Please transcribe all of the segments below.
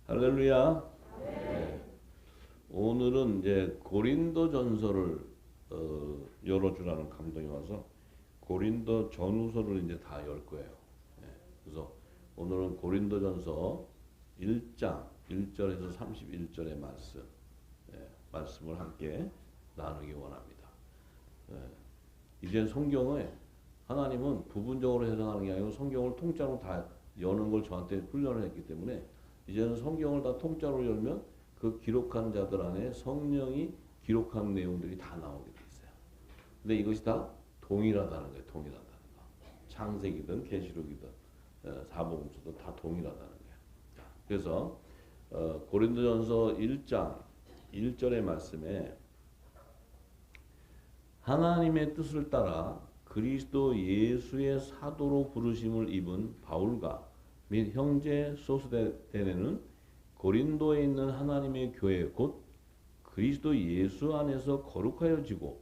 할렐루야. 네. 오늘은 이제 고린도전서를 열어주라는 감동이 와서 고린도 전후서를 이제 다 열 거예요. 네. 그래서 오늘은 고린도전서 1장 1절에서 31절의 말씀, 말씀을 함께 나누기 원합니다. 이제 성경을 하나님은 부분적으로 해석하는 게 아니고 성경을 통째로 다 여는 걸 저한테 훈련을 했기 때문에 이제는 성경을 다 통째로 열면 그 기록한 자들 안에 성령이 기록한 내용들이 다 나오게 돼 있어요. 근데 이것이 다 동일하다는 거예요. 동일하다는 거. 창세기든 계시록이든 사복음서도 다 동일하다는 거예요. 그래서 고린도전서 1장 1절의 말씀에 하나님의 뜻을 따라 그리스도 예수의 사도로 부르심을 입은 바울과 및 형제 소스데네는 고린도에 있는 하나님의 교회 곧 그리스도 예수 안에서 거룩하여지고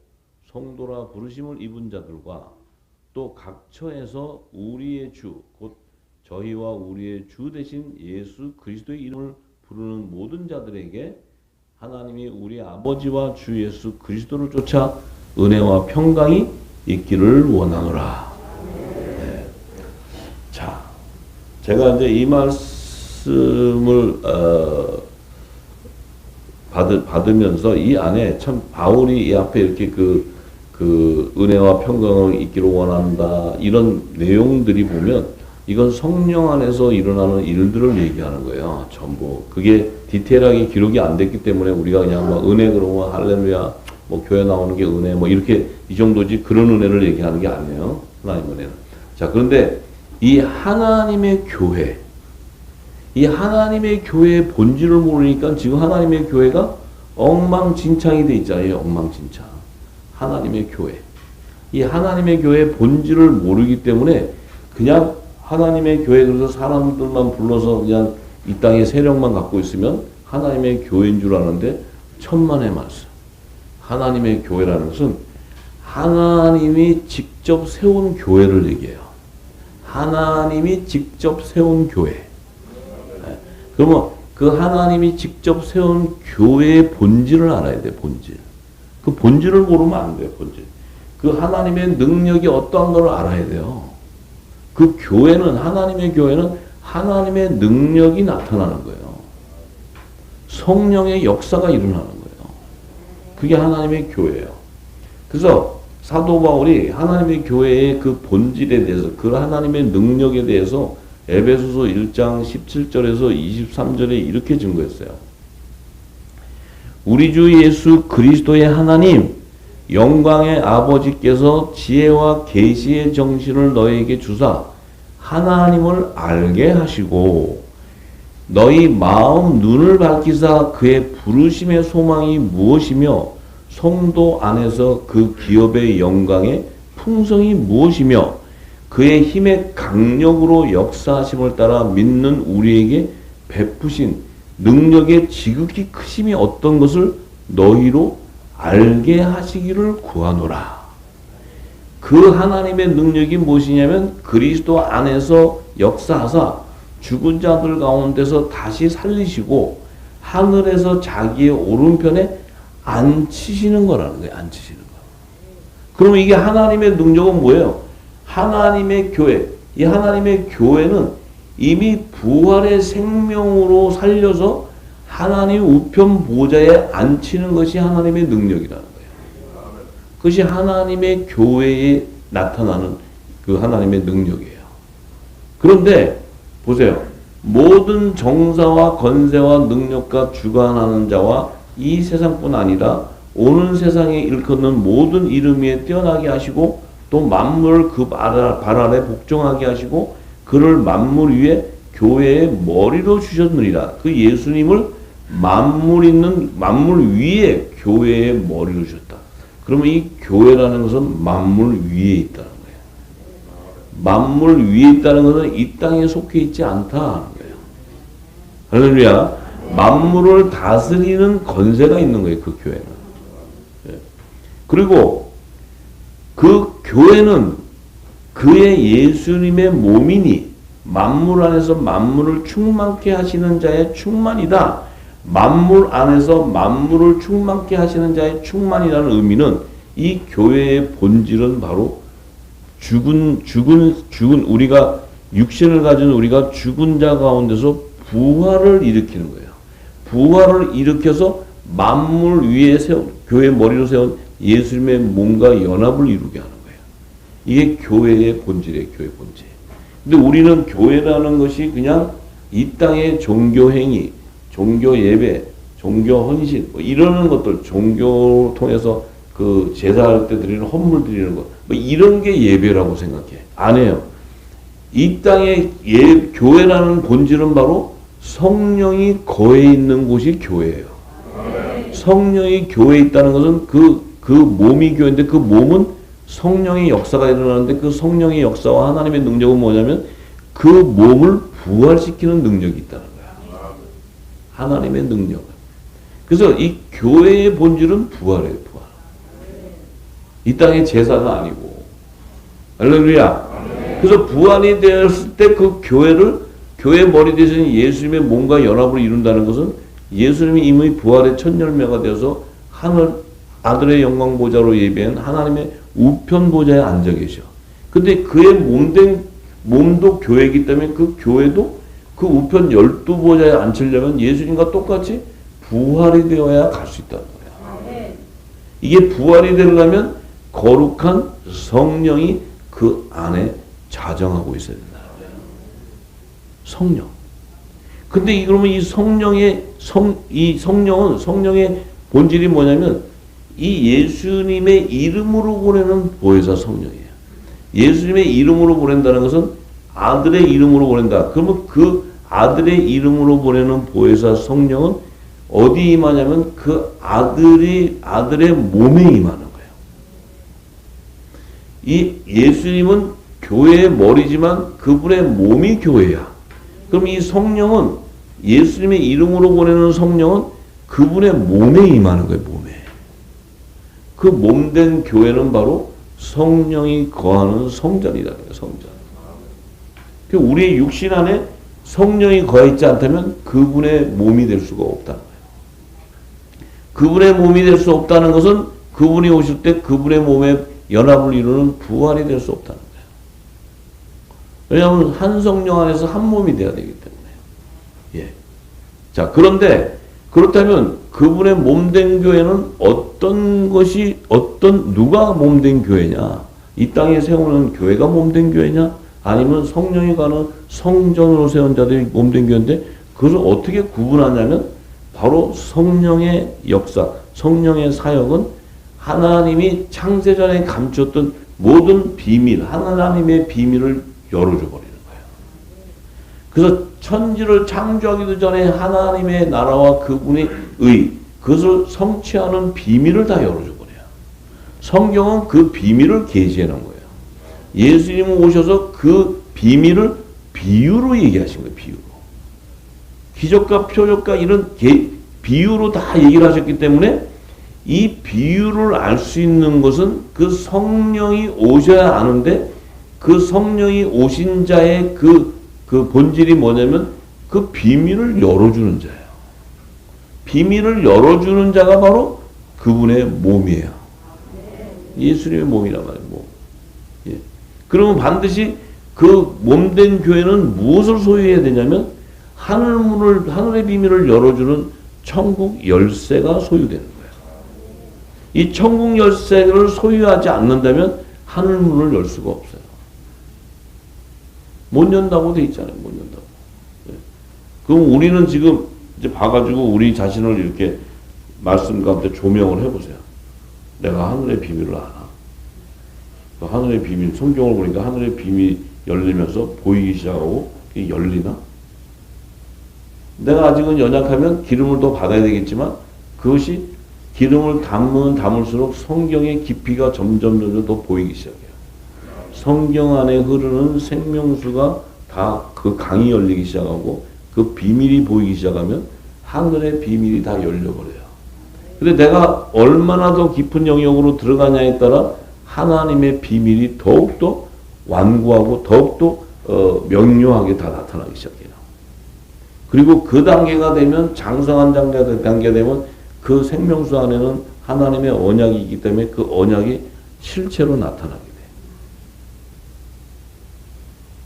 성도라 부르심을 입은 자들과 또 각 처에서 우리의 주 곧 저희와 우리의 주 되신 예수 그리스도의 이름을 부르는 모든 자들에게 하나님이 우리 아버지와 주 예수 그리스도를 쫓아 은혜와 평강이 있기를 원하노라. 네. 자, 제가 이제 이 말씀을 받으면서 이 안에 참 바울이 이 앞에 이렇게 그 은혜와 평강을 있기를 원한다 이런 내용들이 보면 이건 성령 안에서 일어나는 일들을 얘기하는 거예요. 전부 그게 디테일하게 기록이 안 됐기 때문에 우리가 그냥 막 은혜 그러면 할렐루야 뭐 교회 나오는 게 은혜 뭐 이렇게 이 정도지 그런 은혜를 얘기하는 게 아니에요. 하나님 은혜는. 자, 그런데 이 하나님의 교회, 이 하나님의 교회의 본질을 모르니까 지금 하나님의 교회가 엉망진창이 돼 있잖아요. 엉망진창. 하나님의 교회. 이 하나님의 교회의 본질을 모르기 때문에 그냥 하나님의 교회 그래서 사람들만 불러서 그냥 이 땅에 세력만 갖고 있으면 하나님의 교회인 줄 아는데 천만의 말씀. 하나님의 교회라는 것은 하나님이 직접 세운 교회를 얘기해요. 하나님이 직접 세운 교회. 그러면 그 하나님이 직접 세운 교회의 본질을 알아야 돼. 본질. 그 본질을 모르면 안 돼요. 본질. 그 하나님의 능력이 어떠한 걸 알아야 돼요. 그 교회는 하나님의 교회는 하나님의 능력이 나타나는 거예요. 성령의 역사가 일어나는 거예요. 그게 하나님의 교회예요. 그래서 사도 바울이 하나님의 교회의 그 본질에 대해서 그 하나님의 능력에 대해서 에베소서 1장 17절에서 23절에 이렇게 증거했어요. 우리 주 예수 그리스도의 하나님 영광의 아버지께서 지혜와 계시의 정신을 너희에게 주사 하나님을 알게 하시고 너희 마음 눈을 밝히사 그의 부르심의 소망이 무엇이며 성도 안에서 그 기업의 영광의 풍성이 무엇이며 그의 힘의 강력으로 역사하심을 따라 믿는 우리에게 베푸신 능력의 지극히 크심이 어떤 것을 너희로 알게 하시기를 구하노라. 그 하나님의 능력이 무엇이냐면 그리스도 안에서 역사하사 죽은 자들 가운데서 다시 살리시고 하늘에서 자기의 오른편에 앉히시는 거라는 거예요. 앉히시는 거. 그러면 이게 하나님의 능력은 뭐예요? 하나님의 교회. 이 하나님의 교회는 이미 부활의 생명으로 살려서 하나님 우편 보좌에 앉히는 것이 하나님의 능력이라는 거예요. 그것이 하나님의 교회에 나타나는 그 하나님의 능력이에요. 그런데 보세요. 모든 정사와 건세와 능력과 주관하는 자와 이 세상뿐 아니라 오는 세상에 일컫는 모든 이름 위에 뛰어나게 하시고 또 만물을 그 발 아래 복종하게 하시고 그를 만물 위에 교회의 머리로 주셨느니라. 그 예수님을 만물 위에 교회의 머리로 주셨다. 그러면 이 교회라는 것은 만물 위에 있다는 거예요. 만물 위에 있다는 것은 이 땅에 속해 있지 않다는 거예요. 할렐루야. 만물을 다스리는 권세가 있는 거예요. 그 교회는. 그리고 그 교회는 그의 예수님의 몸이니 만물 안에서 만물을 충만케 하시는 자의 충만이다. 만물 안에서 만물을 충만케 하시는 자의 충만이라는 의미는 이 교회의 본질은 바로 죽은 우리가 육신을 가진 우리가 죽은 자 가운데서 부활을 일으키는 거예요. 부활을 일으켜서 만물 위에 교회 머리로 세운 예수님의 몸과 연합을 이루게 하는 거예요. 이게 교회의 본질이에요. 교회 본질. 근데 우리는 교회라는 것이 그냥 이 땅의 종교 행위, 종교 예배, 종교 헌신, 뭐 이러는 것들, 종교 통해서 그 제사할 때 드리는 헌물 드리는 것, 뭐 이런 게 예배라고 생각해. 안 해요. 이 땅의 교회라는 본질은 바로 성령이 거해 있는 곳이 교회예요. 성령이 교회에 있다는 것은 그 몸이 교회인데 그 몸은 성령의 역사가 일어나는데 그 성령의 역사와 하나님의 능력은 뭐냐면 그 몸을 부활시키는 능력이 있다는 거야. 하나님의 능력. 그래서 이 교회의 본질은 부활이에요. 부활. 이 땅의 제사가 아니고. 할렐루야. 그래서 부활이 되었을 때 그 교회 머리 대신 예수님의 몸과 연합을 이룬다는 것은 예수님이 이미 부활의 첫 열매가 되어서 하늘 아들의 영광 보좌로 예배한 하나님의 우편 보좌에 앉아 계셔. 근데 그의 몸도 교회이기 때문에 그 교회도 그 우편 12보좌에 앉히려면 예수님과 똑같이 부활이 되어야 갈 수 있다는 거야. 이게 부활이 되려면 거룩한 성령이 그 안에 자정하고 있어야 된다는 거야. 성령. 근데 그러면 이 성령은 성령의 본질이 뭐냐면 이 예수님의 이름으로 보내는 보혜사 성령이에요. 예수님의 이름으로 보낸다는 것은 아들의 이름으로 보낸다. 그러면 그 아들의 이름으로 보내는 보혜사 성령은 어디 임하냐면 그 아들의 몸에 임하는 거예요. 이 예수님은 교회의 머리지만 그분의 몸이 교회야. 그럼 이 성령은 예수님의 이름으로 보내는 성령은 그분의 몸에 임하는 거예요. 몸에. 그 몸된 교회는 바로 성령이 거하는 성전이다. 성전. 우리의 육신 안에 성령이 거해있지 않다면 그분의 몸이 될 수가 없다는 거예요. 그분의 몸이 될 수 없다는 것은 그분이 오실 때 그분의 몸에 연합을 이루는 부활이 될 수 없다는 거예요. 왜냐하면 한 성령 안에서 한 몸이 돼야 되기 때문에. 예. 자, 그런데 그렇다면 그분의 몸된 교회는 누가 몸된 교회냐? 이 땅에 세우는 교회가 몸된 교회냐? 아니면 성령이 가는 성전으로 세운 자들이 몸된 교회인데 그것을 어떻게 구분하냐면 바로 성령의 역사, 성령의 사역은 하나님이 창세전에 감췄던 모든 비밀, 하나님의 비밀을 열어줘 버리는 거예요. 그래서 천지를 창조하기도 전에 하나님의 나라와 그분의 그것을 성취하는 비밀을 다 열어줘 버려요. 성경은 그 비밀을 계시해 놓은 거예요. 예수님은 오셔서 그 비밀을 비유로 얘기하신 거예요. 비유로. 기적과 표적과 이런 비유로 다 얘기를 하셨기 때문에 이 비유를 알 수 있는 것은 그 성령이 오셔야 아는데 그 성령이 오신 자의 그 본질이 뭐냐면 그 비밀을 열어주는 자예요. 비밀을 열어주는 자가 바로 그분의 몸이에요. 예수님의 몸이란 말이에요. 몸. 예. 그러면 반드시 그 몸된 교회는 무엇을 소유해야 되냐면 하늘의 비밀을 열어주는 천국 열쇠가 소유되는 거예요. 이 천국 열쇠를 소유하지 않는다면 하늘문을 열 수가 없어요. 못 연다고 돼 있잖아요. 못 연다고. 네. 그럼 우리는 지금 이제 봐가지고 우리 자신을 이렇게 말씀 가운데 조명을 해보세요. 내가 하늘의 비밀을 알아. 그 하늘의 비밀, 성경을 보니까 하늘의 비밀이 열리면서 보이기 시작하고 이게 열리나? 내가 아직은 연약하면 기름을 더 받아야 되겠지만 그것이 기름을 담을수록 성경의 깊이가 점점 더 보이기 시작해요. 성경 안에 흐르는 생명수가 다 그 강이 열리기 시작하고 그 비밀이 보이기 시작하면 하늘의 비밀이 다 열려버려요. 근데 내가 얼마나 더 깊은 영역으로 들어가냐에 따라 하나님의 비밀이 더욱더 완고하고 더욱더 명료하게 다 나타나기 시작해요. 그리고 그 단계가 되면 장성한 단계가 되면 그 생명수 안에는 하나님의 언약이 있기 때문에 그 언약이 실체로 나타나게 돼요.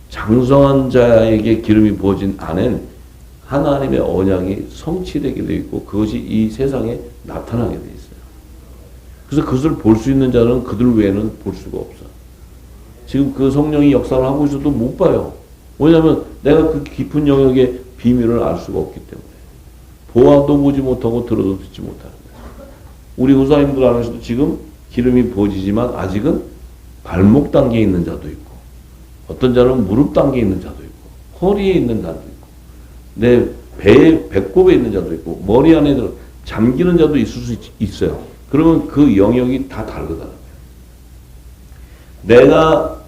장성한 자에게 기름이 부어진 안에는 하나님의 언약이 성취되게 되어 있고 그것이 이 세상에 나타나게 되어 있어요. 그래서 그것을 볼 수 있는 자는 그들 외에는 볼 수가 없어. 지금 그 성령이 역사를 하고 있어도 못 봐요. 왜냐하면 내가 그 깊은 영역의 비밀을 알 수가 없기 때문에. 보아도 보지 못하고 들어도 듣지 못하는 거예요. 우리 의사님들 안에서도 지금 기름이 부어지지만 아직은 발목 단계에 있는 자도 있고 어떤 자는 무릎 단계에 있는 자도 있고 허리에 있는 자도 있고 내 배꼽에 있는 자도 있고 머리 안에 잠기는 자도 있을 수 있어요. 그러면 그 영역이 다 다르다는 거예요. 내가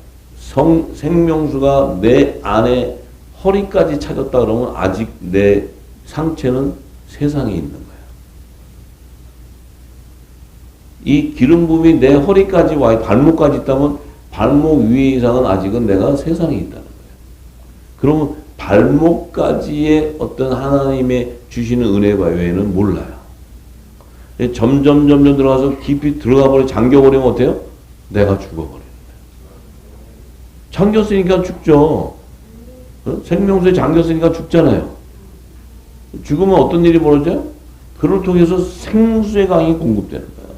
생명수가 내 안에 허리까지 찾았다 그러면 아직 내 상체는 세상에 있는 거예요. 이 기름 부음이 내 허리까지 와 발목까지 있다면 발목 위에 이상은 아직은 내가 세상에 있다는 거예요. 그러면 발목까지의 어떤 하나님의 주시는 은혜 외에는 몰라요. 점점 들어가서 깊이 들어가 버려 잠겨버리면 어때요? 내가 죽어버리는 거예요. 잠겼으니까 죽죠. 생명수에 잠겼으니까 죽잖아요. 죽으면 어떤 일이 벌어져요? 그를 통해서 생수의 강이 공급되는 거예요.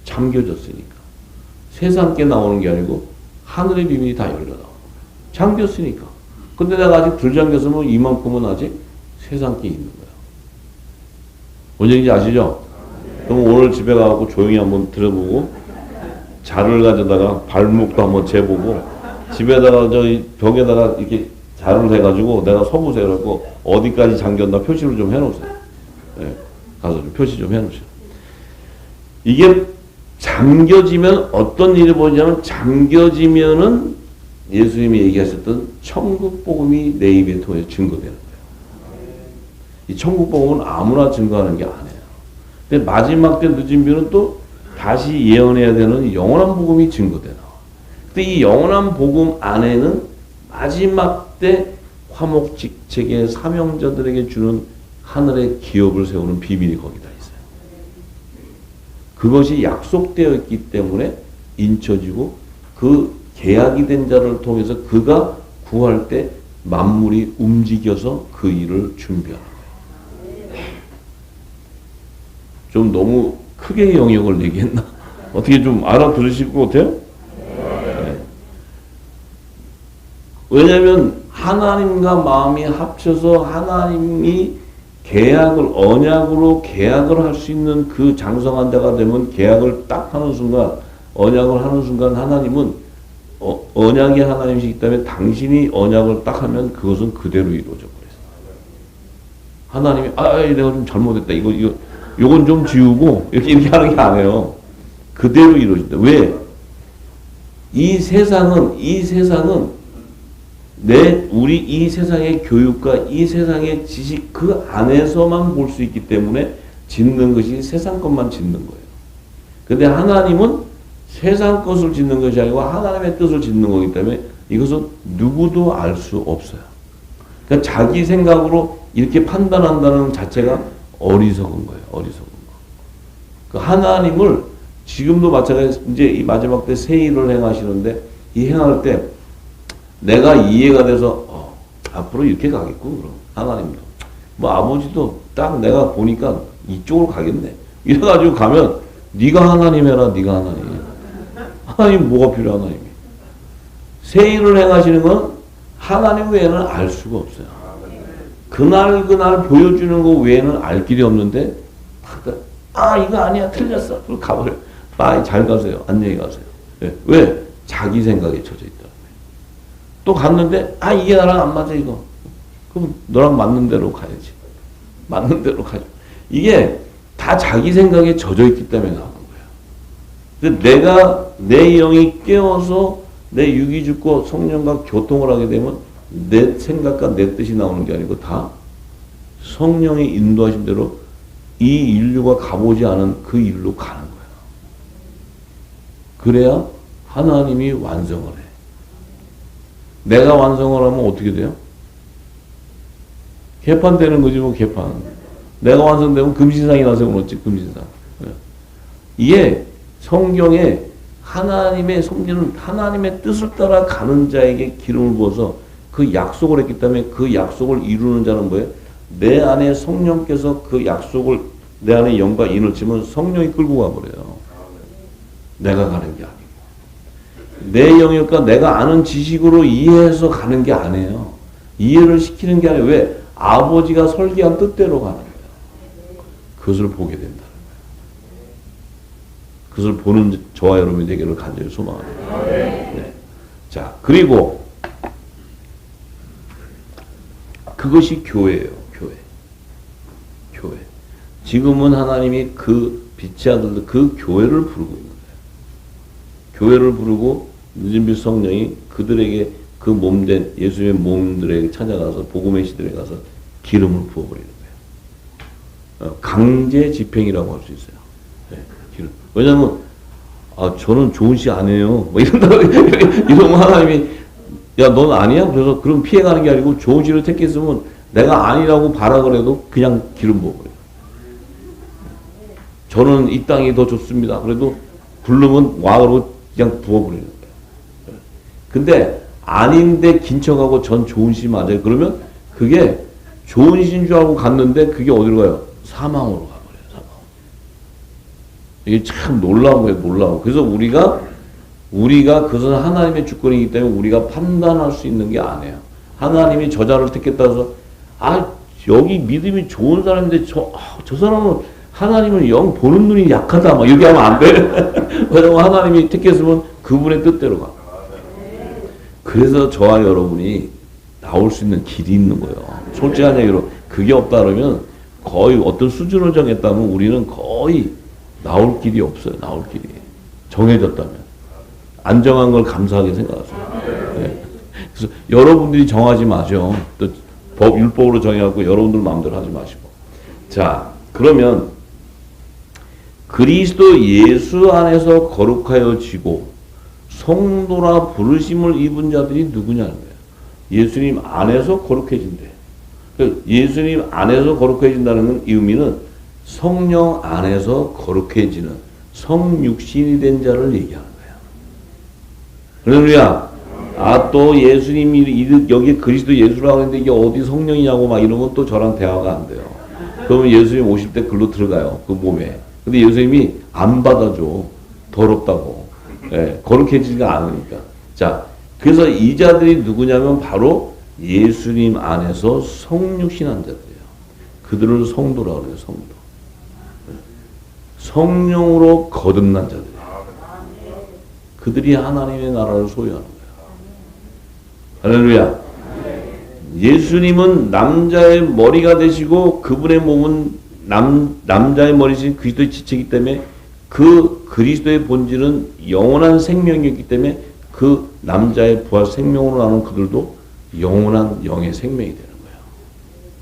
잠겨졌으니까. 세상께 나오는 게 아니고 하늘의 비밀이 다 열려 나오는 거예요. 잠겼으니까. 근데 내가 아직 덜 잠겼으면 이만큼은 아직 세상께 있는 거예요. 뭔 얘기인지 아시죠? 그럼 오늘 집에 가서 조용히 한번 들어보고 자를 가져다가 발목도 한번 재보고 집에다가 저기 벽에다가 이렇게 자를 해가지고 내가 서보세요. 그래갖고 어디까지 잠겼나 표시를 좀 해놓으세요. 네, 가서 좀 표시 좀 해놓으세요. 이게 잠겨지면 어떤 일이 벌어지냐면 잠겨지면은 예수님이 얘기하셨던 천국 복음이 내 입에 통해 증거되는 거예요. 이 천국 복음은 아무나 증거하는 게 아니에요. 근데 마지막 때 늦은 비는 또 다시 예언해야 되는 영원한 복음이 증거돼 나와. 근데 이 영원한 복음 안에는 마지막 때 화목직책의 사명자들에게 주는 하늘의 기업을 세우는 비밀이 거기다 있어요. 그것이 약속되어 있기 때문에 인쳐지고 그 계약이 된 자를 통해서 그가 구할 때 만물이 움직여서 그 일을 준비하는 거예요. 좀 너무 크게 영역을 얘기했나? 어떻게 좀 알아들으실 것 같아요? 네. 왜냐하면 하나님과 마음이 합쳐서 하나님이 계약을 언약으로 계약을 할 수 있는 그 장성한 자가 되면 계약을 딱 하는 순간 언약을 하는 순간 하나님은 언약이 하나님이시기 때문에 당신이 언약을 딱 하면 그것은 그대로 이루어져 버렸어요. 하나님이 내가 좀 잘못했다. 요건 좀 지우고 이렇게 하는 게 아니에요. 그대로 이루어진다. 왜? 이 세상은 우리 이 세상의 교육과 이 세상의 지식 그 안에서만 볼 수 있기 때문에 짓는 것이 세상 것만 짓는 거예요. 근데 하나님은 세상 것을 짓는 것이 아니고 하나님의 뜻을 짓는 거기 때문에 이것은 누구도 알 수 없어요. 그러니까 자기 생각으로 이렇게 판단한다는 자체가 어리석은 거예요. 어리석은 거. 그 하나님을 지금도 마찬가지로 이제 이 마지막 때 새 일을 행하시는데 이 행할 때 내가 이해가 돼서 앞으로 이렇게 가겠고 그럼 하나님도 뭐 아버지도 딱 내가 보니까 이쪽으로 가겠네. 이래가지고 가면 네가 하나님 해라. 네가 하나님. 하나님 뭐가 필요해 하나님이. 새 일을 행하시는 건 하나님 외에는 알 수가 없어요. 그날 보여주는 거 외에는 알 길이 없는데 이거 아니야 틀렸어. 그럼 가버려. 잘 가세요. 안녕히 가세요. 네. 왜? 자기 생각에 젖어 있다. 또 갔는데 이게 나랑 안 맞아 이거. 그럼 너랑 맞는 대로 가야지. 맞는 대로 가죠. 이게 다 자기 생각에 젖어 있기 때문에 나오는 거예요. 근데 내가 내 영이 깨어서 내 육이 죽고 성령과 교통을 하게 되면 내 생각과 내 뜻이 나오는 게 아니고 다 성령이 인도하신 대로 이 인류가 가보지 않은 그 일로 가는 거예요. 그래야 하나님이 완성을 해. 내가 완성을 하면 어떻게 돼요? 개판되는 거지 뭐 개판. 내가 완성되면 금신상이 나서면 어찌 금신상. 이게 성경에 하나님의 섭리는 하나님의 뜻을 따라 가는 자에게 기름을 부어서 그 약속을 했기 때문에 그 약속을 이루는 자는 뭐예요? 내 안에 성령께서 그 약속을 내 안에 영과 인을 치면 성령이 끌고 가버려요. 내가 가는 게 아니고. 내 영역과 내가 아는 지식으로 이해해서 가는 게 아니에요. 이해를 시키는 게 아니에요. 왜? 아버지가 설계한 뜻대로 가는 거예요. 그것을 보게 된다는 거예요. 그것을 보는 저와 여러분이 되기를 간절히 소망합니다. 네. 자, 그리고 그것이 교회예요. 교회. 지금은 하나님이 그 빛의 아들들 그 교회를 부르고 있는 거예요. 교회를 부르고 늦은 빛 성령이 그들에게 그 몸된 예수의 몸들에게 찾아가서 복음의 시들에 가서 기름을 부어버리는 거예요. 강제 집행이라고 할 수 있어요. 네, 기름. 왜냐하면 저는 좋은 시 아니에요. 뭐 이러면 하나님이 야, 넌 아니야? 그래서 그럼 피해가는 게 아니고 좋은 시를 택했으면 내가 아니라고 바라고 해도 그냥 기름 부어버려요. 저는 이 땅이 더 좋습니다. 그래도 부르면 와 그러고 그냥 부어버리는 거예요. 근데 아닌데 긴척하고 전 좋은 시 맞아요. 그러면 그게 좋은 시인 줄 알고 갔는데 그게 어디로 가요? 사망으로 가버려요. 사망. 이게 참 놀라운 거예요. 놀라운. 그래서 우리가 그것은 하나님의 주권이기 때문에 우리가 판단할 수 있는 게 아니에요. 하나님이 저자를 택했다 해서 여기 믿음이 좋은 사람인데 저 사람은 하나님을 영 보는 눈이 약하다 막 이렇게 하면 안 돼. 왜냐면 하나님이 택했으면 그분의 뜻대로 가. 그래서 저와 여러분이 나올 수 있는 길이 있는 거예요. 솔직한 얘기로 그게 없다 그러면 거의 어떤 수준을 정했다면 우리는 거의 나올 길이 없어요. 나올 길이. 정해졌다면. 안정한 걸 감사하게 생각하세요. 네. 그래서 여러분들이 정하지 마죠. 또 율법으로 정해갖고 여러분들 마음대로 하지 마시고. 자, 그러면 그리스도 예수 안에서 거룩하여지고 성도라 부르심을 입은 자들이 누구냐는 거예요. 예수님 안에서 거룩해진대. 예수님 안에서 거룩해진다는 건 의미는 성령 안에서 거룩해지는 성육신이 된 자를 얘기하는 거예요. 할렐루야. 또 예수님이 여기 그리스도 예수라고 하는데 이게 어디 성령이냐고 막 이러면 또 저랑 대화가 안 돼요. 그러면 예수님 오실 때 글로 들어가요. 그 몸에. 근데 예수님이 안 받아줘. 더럽다고. 예, 거룩해지지가 않으니까. 자, 그래서 이 자들이 누구냐면 바로 예수님 안에서 성육신한 자들이에요. 그들을 성도라고 그래요. 성도. 성령으로 거듭난 자들이에요. 그들이 하나님의 나라를 소유하는 거예요. 할렐루야. 예수님은 남자의 머리가 되시고 그분의 몸은 남자의 머리신 그리스도의 지체이기 때문에 그 그리스도의 본질은 영원한 생명이기 때문에 그 남자의 부활 생명으로 나오는 그들도 영원한 영의 생명이 되는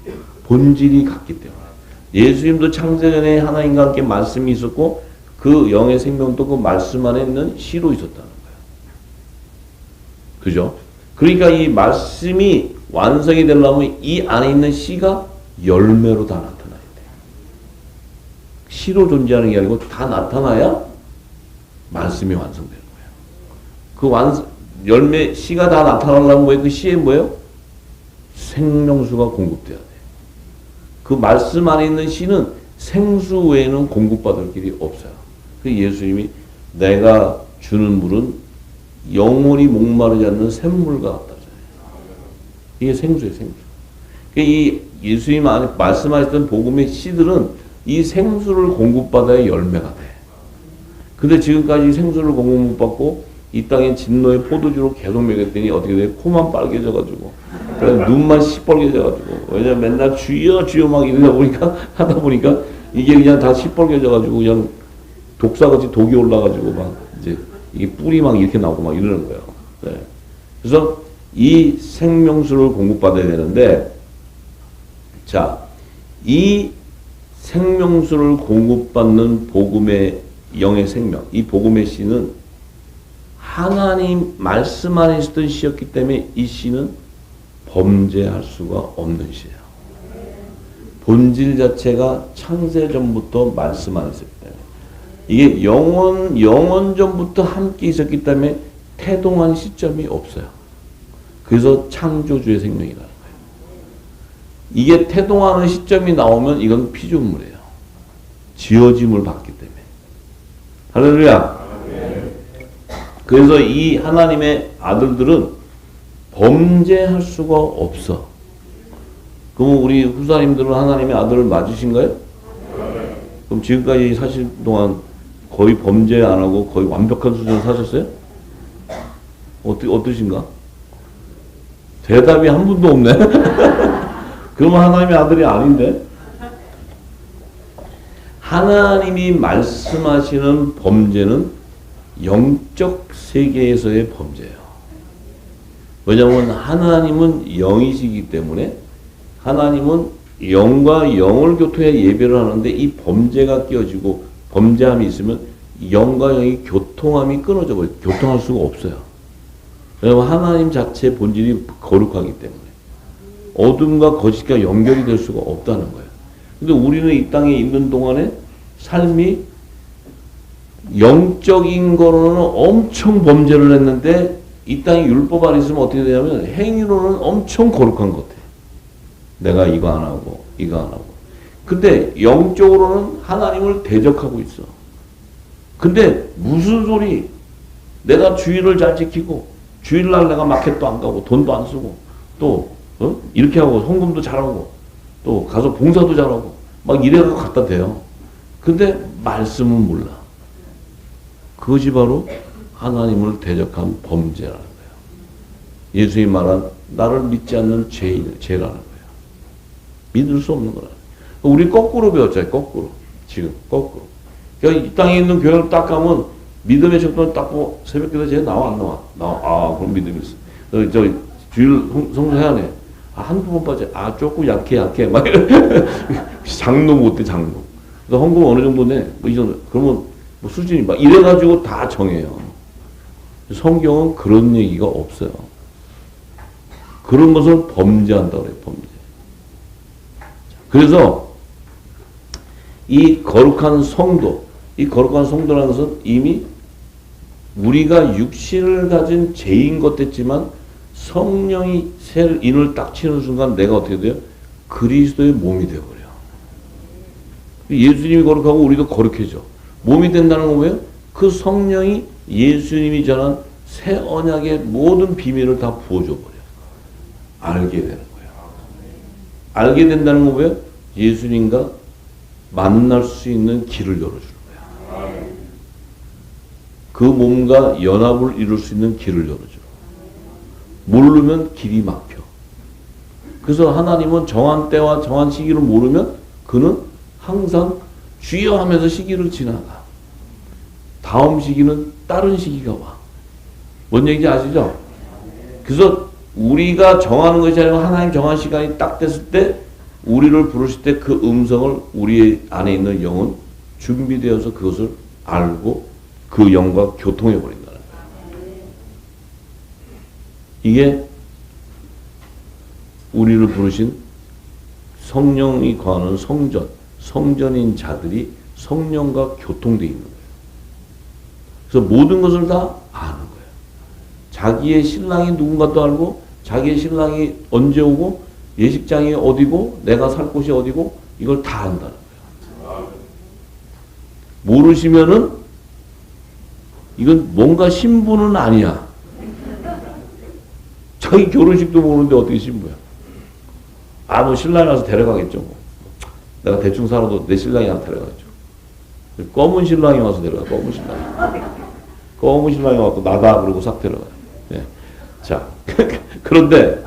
거예요. 본질이 같기 때문에. 예수님도 창세전에 하나님과 함께 말씀이 있었고 그 영의 생명도 그 말씀 안에 있는 씨로 있었다는 거예요. 그죠? 그러니까 이 말씀이 완성이 되려면 이 안에 있는 씨가 열매로 다 나타나야 돼. 씨로 존재하는 게 아니고 다 나타나야 말씀이 완성되는 거예요. 그 열매, 씨가 다 나타나려면 뭐예요? 그 씨에 뭐예요? 생명수가 공급돼야 돼. 그 말씀 안에 있는 씨는 생수 외에는 공급받을 길이 없어요. 그 예수님이 내가 주는 물은 영원히 목마르지 않는 샘물과 같다. 이게 생수예요, 생수. 이 예수님 안에 말씀하셨던 복음의 씨들은 이 생수를 공급받아야 열매가 돼. 근데 지금까지 생수를 공급 못 받고 이 땅에 진노의 포도주로 계속 먹였더니 어떻게 돼? 코만 빨개져가지고, 눈만 시뻘개져가지고, 왜냐면 맨날 주여 주여 막 하다 보니까 이게 그냥 다 시뻘개져가지고 그냥 독사같이 독이 올라가지고 막 이제 이게 뿔이 막 이렇게 나오고 막 이러는 거예요. 네. 그래서 이 생명수를 공급받아야 되는데, 자, 이 생명수를 공급받는 복음의 영의 생명, 이 복음의 씨는 하나님 말씀 안에 있었던 시였기 때문에 이 시는 범죄할 수가 없는 시예요. 본질 자체가 창세 전부터 말씀 안에 있었기 때문에 이게 영원 전부터 함께 있었기 때문에 태동한 시점이 없어요. 그래서 창조주의 생명이라는 거예요. 이게 태동하는 시점이 나오면 이건 피조물이에요. 지어짐을 받기 때문에. 할렐루야. 그래서 이 하나님의 아들들은 범죄할 수가 없어. 그럼 우리 후사님들은 하나님의 아들을 맞으신가요? 그럼 지금까지 사실 동안 거의 범죄 안 하고 거의 완벽한 수준을 사셨어요? 어떠신가? 대답이 한 분도 없네. 그러면 하나님의 아들이 아닌데? 하나님이 말씀하시는 범죄는 영적 세계에서의 범죄예요. 왜냐하면 하나님은 영이시기 때문에 하나님은 영과 영을 교토해 예배를 하는데 이 범죄가 끼어지고 범죄함이 있으면 영과 영이 교통함이 끊어져 버려요. 교통할 수가 없어요. 왜냐하면 하나님 자체의 본질이 거룩하기 때문에 어둠과 거짓과 연결이 될 수가 없다는 거예요. 근데 우리는 이 땅에 있는 동안에 삶이 영적인 거로는 엄청 범죄를 했는데 이 땅에 율법 안에 있으면 어떻게 되냐면 행위로는 엄청 거룩한 것 같아. 내가 이거 안 하고 이거 안 하고. 근데 영적으로는 하나님을 대적하고 있어. 근데 무슨 소리? 내가 주일을 잘 지키고 주일날 내가 마켓도 안 가고 돈도 안 쓰고 또 이렇게 하고 헌금도 잘하고 또 가서 봉사도 잘하고 막 이래서 갖다 대요. 근데 말씀은 몰라. 그것이 바로 하나님을 대적한 범죄라는 거예요. 예수님 말한 나를 믿지 않는 죄라는 거예요. 믿을 수 없는 거라. 우리 거꾸로 배웠잖아요. 거꾸로. 지금 거꾸로. 그러니까 이 땅에 있는 교회를 딱 가면 믿음의 척도를 딱 보고 새벽기도 쟤 나와 안 나와? 나와. 아 그럼 믿음이 있어. 저 주일 성수해야 돼. 아, 한두 번 빠져. 아 조금 약해. 막 장로 못돼 장로. 그래서 헌금 어느 정도네. 뭐 이 정도. 그러면 뭐 수준이 막 이래가지고 다 정해요. 성경은 그런 얘기가 없어요. 그런 것을 범죄한다고 그래요. 범죄. 그래서 이 거룩한 성도, 이 거룩한 성도라는 것은 이미 우리가 육신을 가진 죄인 것 됐지만 성령이 인을 딱 치는 순간 내가 어떻게 돼요? 그리스도의 몸이 되어버려. 예수님이 거룩하고 우리도 거룩해져. 몸이 된다는 건 뭐예요? 그 성령이 예수님이 전한 새 언약의 모든 비밀을 다 부어줘 버려. 알게 되는 거예요. 알게 된다는 건 뭐예요? 예수님과 만날 수 있는 길을 열어주는 거야. 그 몸과 연합을 이룰 수 있는 길을 열어줘. 모르면 길이 막혀. 그래서 하나님은 정한 때와 정한 시기를 모르면 그는 항상 주여 하면서 시기를 지나가. 다음 시기는 다른 시기가 와. 뭔 얘기인지 아시죠? 그래서 우리가 정하는 것이 아니라 하나님 정한 시간이 딱 됐을 때 우리를 부르실 때 그 음성을 우리 안에 있는 영은 준비되어서 그것을 알고 그 영과 교통해 버린다는 거예요. 이게 우리를 부르신 성령이 거하는 성전인 자들이 성령과 교통되어 있는 거예요. 그래서 모든 것을 다 아는 거예요. 자기의 신랑이 누군가도 알고 자기의 신랑이 언제 오고 예식장이 어디고 내가 살 곳이 어디고 이걸 다 안다는 거예요. 모르시면은 이건 뭔가 신부는 아니야. 자기 결혼식도 모르는데 어떻게 신부야. 아, 뭐 신랑이 와서 데려가겠죠. 뭐. 내가 대충 살아도 내 신랑이 와서 데려가겠죠. 검은 신랑이 와서 데려가. 검은 신랑이 와서 나다 그러고 싹 데려가요. 네. 자, 그런데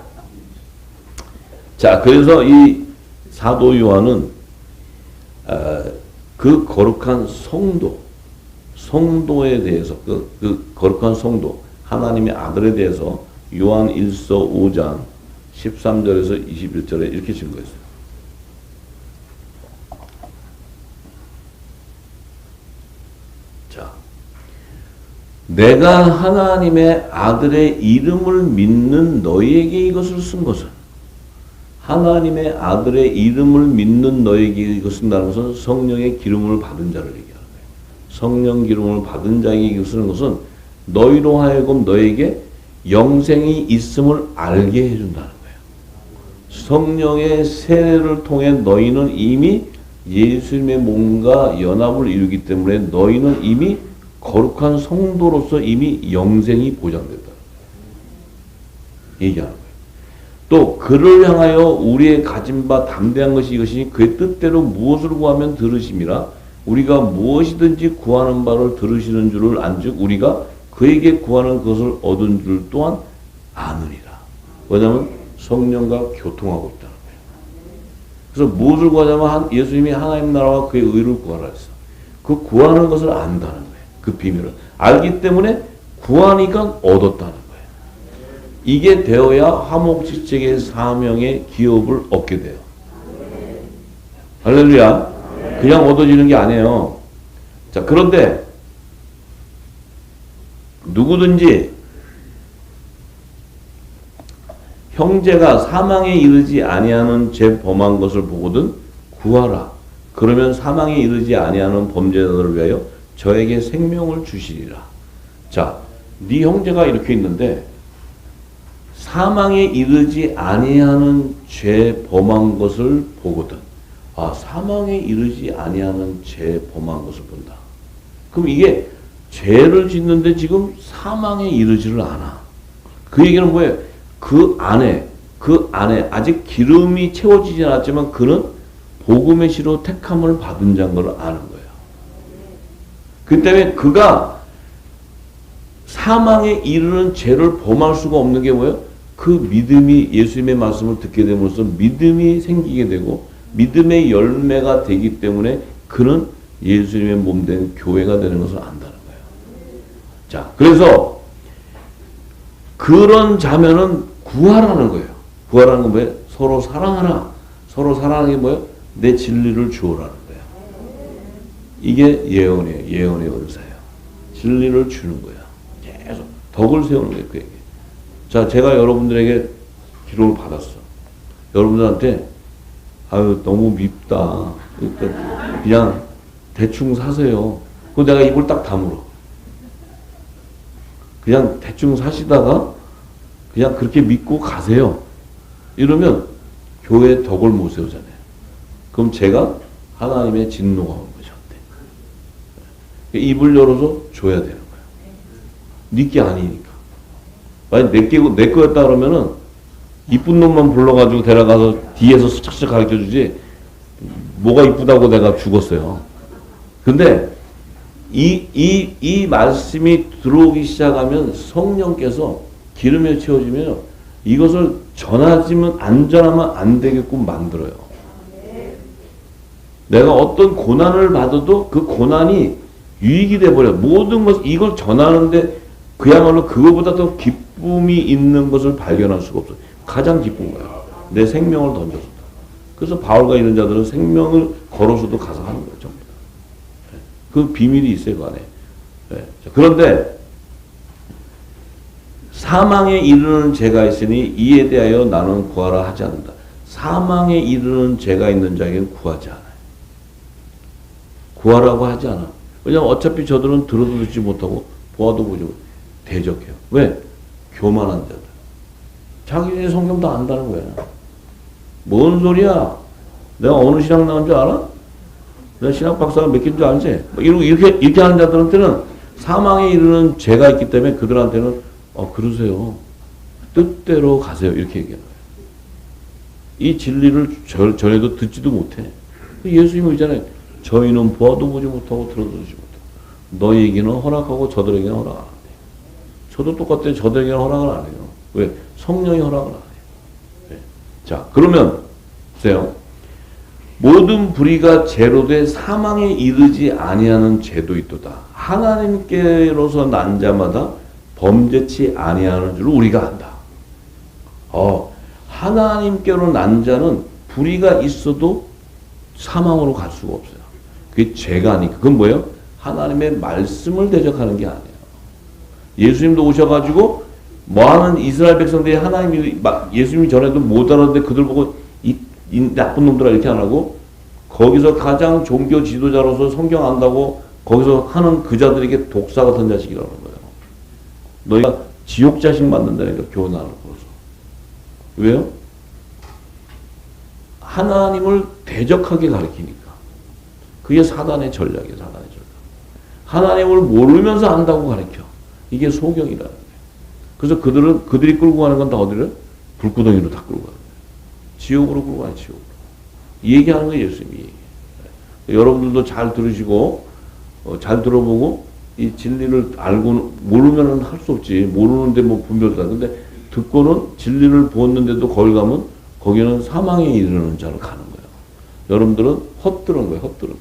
자, 그래서 이 사도 요한은 그 거룩한 성도에 대해서 그 거룩한 성도 하나님의 아들에 대해서 요한 1서 5장 13절에서 21절에 이렇게 증거했어요. 자, 내가 하나님의 아들의 이름을 믿는 너희에게 이것을 쓴 것은 하나님의 아들의 이름을 믿는 너희에게 이것을 쓴다는 것은 성령의 기름을 받은 자를 얘기하는 거예요. 성령 기름을 받은 자에게 이것을 쓰는 것은 너희로 하여금 너에게 영생이 있음을 알게 해준다는 거예요. 성령의 세례를 통해 너희는 이미 예수님의 몸과 연합을 이루기 때문에 너희는 이미 거룩한 성도로서 이미 영생이 보장된다. 얘기하는 거예요. 또 그를 향하여 우리의 가진 바 담대한 것이 이것이 그의 뜻대로 무엇을 구하면 들으심이라 우리가 무엇이든지 구하는 바를 들으시는 줄을 안즉 우리가 그에게 구하는 것을 얻은 줄 또한 아느니라. 왜냐하면 성령과 교통하고 있다는 거예요. 그래서 무엇을 구하자면 예수님이 하나님 나라와 그의 의를 구하라 했어. 그 구하는 것을 안다는 거예요. 그 비밀을 알기 때문에 구하니까 얻었다는 거예요. 이게 되어야 화목지책의 사명의 기업을 얻게 돼요. 할렐루야. 그냥 얻어지는 게 아니에요. 자, 그런데 누구든지 형제가 사망에 이르지 아니하는 죄 범한 것을 보거든 구하라. 그러면 사망에 이르지 아니하는 범죄자들을 위하여 저에게 생명을 주시리라. 자, 네 형제가 이렇게 있는데 사망에 이르지 아니하는 죄 범한 것을 보거든. 아, 사망에 이르지 아니하는 죄 범한 것을 본다. 그럼 이게 죄를 짓는데 지금 사망에 이르지를 않아. 그 얘기는 뭐예요? 그 안에 아직 기름이 채워지지 않았지만 그는 복음의 시로 택함을 받은 자인 걸 아는 거예요. 그 때문에 그가 사망에 이르는 죄를 범할 수가 없는 게 뭐예요? 그 믿음이 예수님의 말씀을 듣게 됨으로써 믿음이 생기게 되고 믿음의 열매가 되기 때문에 그는 예수님의 몸된 교회가 되는 것을 안다는 거예요. 자, 그래서 그런 자면은 구하라는 거예요. 구하라는 건 뭐예요? 서로 사랑하라. 서로 사랑하는 게 뭐예요? 내 진리를 주어라는 거예요. 이게 예언이에요. 예언의 은사예요. 진리를 주는 거예요. 계속 덕을 세우는 거예요. 그 얘기. 자, 제가 여러분들에게 기록을 받았어. 여러분들한테 아유 너무 밉다. 그냥 대충 사세요. 그 내가 입을 딱 다물어. 그냥 대충 사시다가 그냥 그렇게 믿고 가세요. 이러면 교회에 덕을 못 세우잖아요. 그럼 제가 하나님의 진노가 오는 거죠. 입을 열어서 줘야 되는 거예요. 네 게 아니니까. 만약 내 거였다 그러면은 이쁜 놈만 불러가지고 데려가서 뒤에서 슬쩍슬쩍 가르쳐 주지 뭐가 이쁘다고 내가 죽었어요. 근데 이 말씀이 들어오기 시작하면 성령께서 기름에 채워지면 이것을 전하지면 안전하면 안 되게끔 만들어요. 내가 어떤 고난을 받아도 그 고난이 유익이 돼버려. 모든 것 이걸 전하는데 그야말로 그거보다 더 기쁨이 있는 것을 발견할 수가 없어. 가장 기쁜 거야. 내 생명을 던져서. 그래서 바울과 이런 자들은 생명을 걸어서도 가서 하는 거예요. 전부 다. 그 비밀이 있어요. 그 안에. 네. 그런데 사망에 이르는 죄가 있으니 이에 대하여 나는 구하라 하지 않는다. 사망에 이르는 죄가 있는 자에게는 구하지 않아요. 구하라고 하지 않아. 왜냐하면 어차피 저들은 들어도 듣지 못하고 보아도 보지 못하고 대적해요. 왜? 교만한 자들. 자기네 성경도 안다는 거야. 뭔 소리야? 내가 어느 신학 나온 줄 알아? 내가 신학 박사가 몇 개인 줄 알지? 뭐 이렇게 하는 자들한테는 사망에 이르는 죄가 있기 때문에 그들한테는 그러세요. 뜻대로 가세요. 이렇게 얘기하는 거예요. 이 진리를 전에도 듣지도 못해. 예수님은 있잖아요. 저희는 보아도 보지 못하고 들어도 듣지 못하고 너희에게는 허락하고 저들에게는 허락 안 한대. 저도 똑같아요. 저들에게는 허락을 안 해요. 왜? 성령이 허락을 안 해요. 네. 자, 그러면 보세요. 모든 불의가 죄로 돼 사망에 이르지 아니하는 죄도 있도다. 하나님께로서 난 자마다 범죄치 아니하는 줄 우리가 안다. 하나님께로 난 자는 불의가 있어도 사망으로 갈 수가 없어요. 그게 죄가 아니까. 그건 뭐예요? 하나님의 말씀을 대적하는 게 아니에요. 예수님도 오셔가지고 뭐하는 이스라엘 백성들이 하나님이 예수님이 전에도 못 알았는데 그들 보고 이 나쁜 놈들아 이렇게 안 하고 거기서 가장 종교 지도자로서 성경 안다고 거기서 하는 그 자들에게 독사 같은 자식이라는 거예요. 너희가 지옥 자식 만든다니까 교훈하는 거서. 왜요? 하나님을 대적하게 가르치니까. 그게 사단의 전략이에요. 사단의 전략. 하나님을 모르면서 안다고 가르쳐. 이게 소경이라는 거예요. 그래서 그들이 끌고 가는 건 다 어디를? 불구덩이로 다 끌고 가는 거예요. 지옥으로 끌고 가요. 지옥으로. 이 얘기하는 거예요. 예수님이. 여러분들도 잘 들으시고 잘 들어보고 이 진리를 알고 모르면은 할 수 없지. 모르는데 뭐 분별다. 근데 듣고는 진리를 보았는데도 거기 가면 거기는 사망에 이르는 자로 가는 거예요. 여러분들은 헛들은 거예요. 헛들은 거.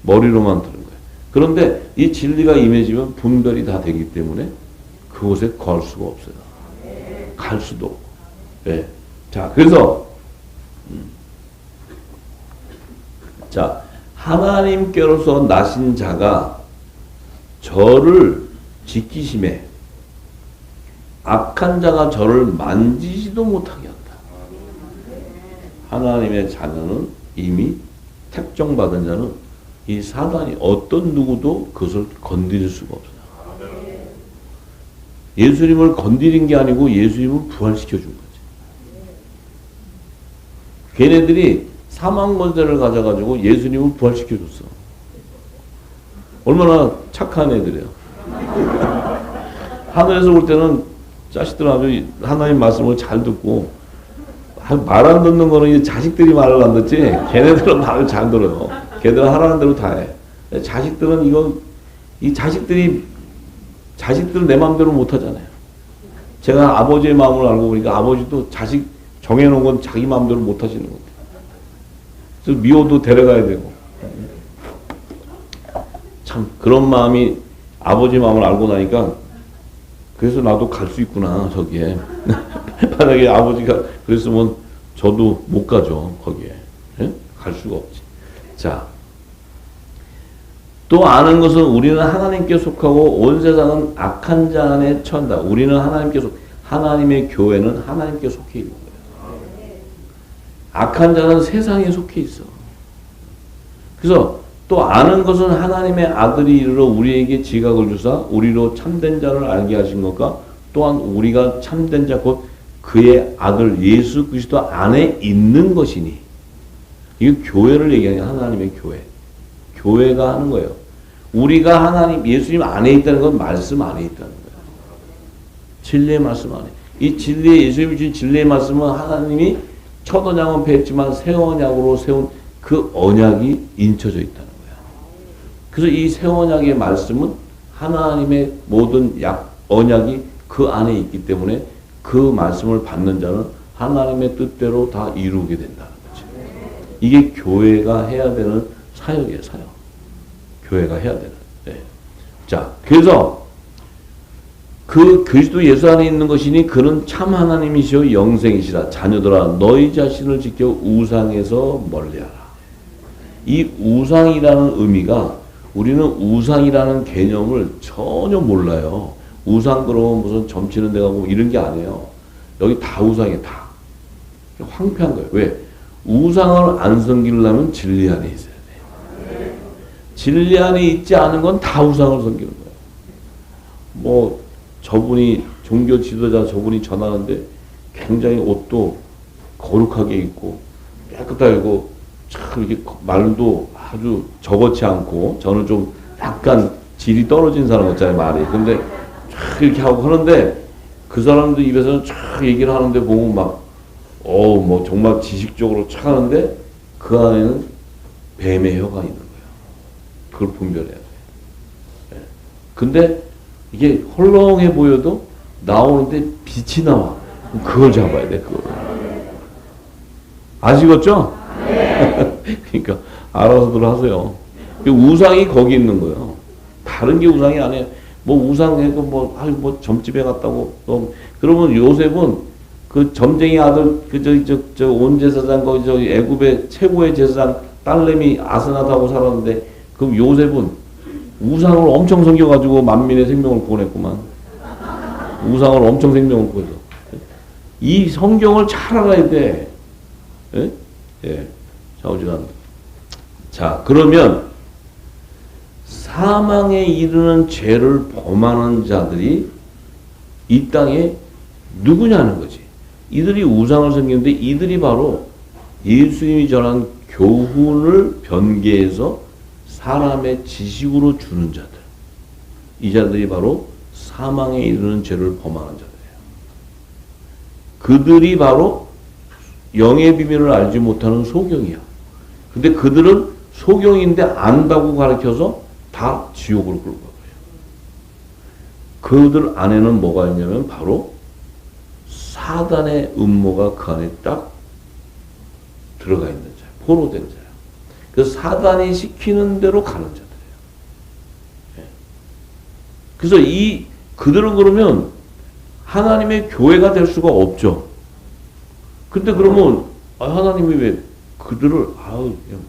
머리로만 들은 거예요. 그런데 이 진리가 임해지면 분별이 다 되기 때문에 그곳에 걸 수가 없어요. 갈 수도 없고. 네. 자, 그래서 자, 하나님께로서 나신 자가 저를 지키심에 악한 자가 저를 만지지도 못하게 한다. 하나님의 자녀는 이미 택정받은 자는 이 사단이 어떤 누구도 그것을 건드릴 수가 없어요. 예수님을 건드린 게 아니고 예수님을 부활시켜 준 거지. 걔네들이 사망권세를 가져가지고 예수님을 부활시켜 줬어. 얼마나 착한 애들이야. 하늘에서 볼 때는 자식들 아주 하나님 말씀을 잘 듣고 말 안 듣는 거는 이 자식들이 말을 안 듣지 걔네들은 말을 잘 들어요. 걔들은 하라는 대로 다 해. 자식들은 이 자식들은 내 마음대로 못 하잖아요. 제가 아버지의 마음을 알고 보니까 아버지도 자식 정해놓은 건 자기 마음대로 못 하시는 거예요. 그래서 미워도 데려가야 되고. 참 그런 마음이 아버지 마음을 알고 나니까 그래서 나도 갈 수 있구나 저기에. 만약에 아버지가 그랬으면 저도 못 가죠 거기에. 예? 갈 수가 없지. 자, 또 아는 것은 우리는 하나님께 속하고 온 세상은 악한 자 안에 처한다. 우리는 하나님의 교회는 하나님께 속해 있는 거예요. 악한 자는 세상에 속해 있어. 그래서 또 아는 것은 하나님의 아들이 이르러 우리에게 지각을 주사 우리로 참된 자를 알게 하신 것과 또한 우리가 참된 자 곧 그의 아들 예수 그리스도 안에 있는 것이니. 이게 교회를 얘기하는 하나님의 교회. 교회가 하는 거예요. 우리가 예수님 안에 있다는 건 말씀 안에 있다는 거예요. 진리의 말씀 안에. 이 예수님이 주신 진리의 말씀은 하나님이 첫 언약은 폐했지만 새 언약으로 세운 그 언약이 인쳐져 있다는 거예요. 그래서 이 새 언약의 말씀은 하나님의 모든 언약이 그 안에 있기 때문에 그 말씀을 받는 자는 하나님의 뜻대로 다 이루게 된다는 거죠. 이게 교회가 해야 되는 사역이에요, 사역. 교회가 해야 되는. 네. 자, 그래서 그 그리스도 예수 안에 있는 것이니 그는 참 하나님이시오 영생이시라. 자녀들아 너희 자신을 지켜 우상에서 멀리하라. 이 우상이라는 의미가 우리는 우상이라는 개념을 전혀 몰라요. 우상 그러면 무슨 점치는 데 가고 이런 게 아니에요. 여기 다 우상이에요. 다. 황폐한 거예요. 왜? 우상을 안 섬기려면 진리 안에 있어야 돼. 진리 안에 있지 않은 건 다 우상을 섬기는 거예요. 뭐 저분이 종교 지도자 저분이 전하는데 굉장히 옷도 거룩하게 입고 깨끗하고 참 이렇게 말도 아주 저거치 않고 저는 좀 약간 질이 떨어진 사람 같잖아요 말이. 근데 쫙 이렇게 하고 하는데 그 사람들 입에서는 쫙 얘기를 하는데 보면 막 뭐 정말 지식적으로 쫙 하는데 그 안에는 뱀의 혀가 있는 거예요. 그걸 분별해야 돼요. 네. 근데 이게 헐렁해 보여도 나오는데 빛이 나와. 그걸 잡아야 돼, 그걸. 아시겠죠? 그러니까 알아서들 하세요. 우상이 거기 있는 거예요. 다른 게 우상이 아니에요. 뭐 우상해도 뭐 점집에 갔다고 그러면 요셉은 그 점쟁이 아들 저 온 제사장 거기 저 애굽의 최고의 제사장 딸내미 아스나다고 살았는데 그럼 요셉은 우상을 엄청 섬겨가지고 만민의 생명을 구원했구만. 우상을 엄청 생명을 구해서. 이 성경을 잘 알아야 돼. 예? 예. 자, 어지간. 자, 그러면 사망에 이르는 죄를 범하는 자들이 이 땅에 누구냐는 거지. 이들이 우상을 섬기는데 이들이 바로 예수님이 전한 교훈을 변개해서 사람의 지식으로 주는 자들. 이 자들이 바로 사망에 이르는 죄를 범하는 자들이에요. 그들이 바로 영의 비밀을 알지 못하는 소경이야. 근데 그들은 소경인데 안다고 가르쳐서 다 지옥으로 끌고 가요. 그들 안에는 뭐가 있냐면 바로 사단의 음모가 그 안에 딱 들어가 있는 자야. 포로된 자야. 그래서 사단이 시키는 대로 가는 자들이에요. 그래서 그들은 그러면 하나님의 교회가 될 수가 없죠. 근데 그러면 하나님이 왜 그들을 그냥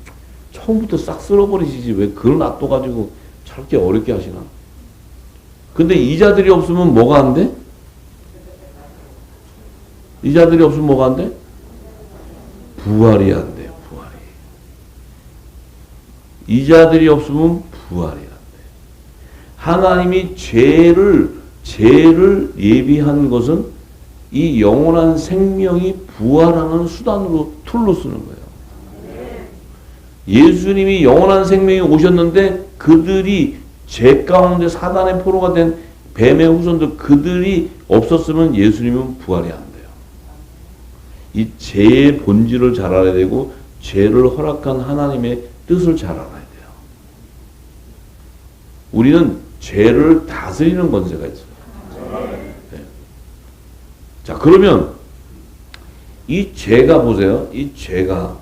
처음부터 싹 쓸어버리시지 왜 그걸 놔둬가지고 저렇게 어렵게 하시나? 근데 이 자들이 없으면 뭐가 안 돼? 이 자들이 없으면 뭐가 안 돼? 부활이 안 돼요. 부활이. 이 자들이 없으면 부활이 안 돼. 하나님이 죄를 예비한 것은 이 영원한 생명이 부활하는 수단으로 툴로 쓰는 거예요. 예수님이 영원한 생명이 오셨는데 그들이 죄 가운데 사단의 포로가 된 뱀의 후손들 그들이 없었으면 예수님은 부활이 안 돼요. 이 죄의 본질을 잘 알아야 되고 죄를 허락한 하나님의 뜻을 잘 알아야 돼요. 우리는 죄를 다스리는 권세가 있어요. 네. 자, 그러면 이 죄가 보세요. 이 죄가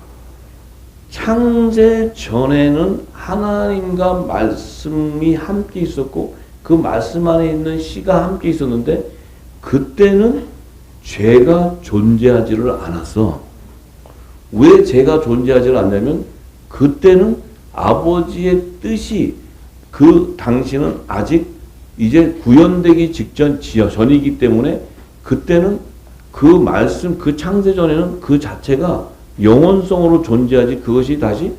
창세 전에는 하나님과 말씀이 함께 있었고 그 말씀 안에 있는 씨가 함께 있었는데 그때는 죄가 존재하지를 않았어. 왜 죄가 존재하지를 않냐면 그때는 아버지의 뜻이 그 당시는 아직 이제 구현되기 전이기 때문에 그때는 그 말씀 그 창세 전에는 그 자체가 영원성으로 존재하지 그것이 다시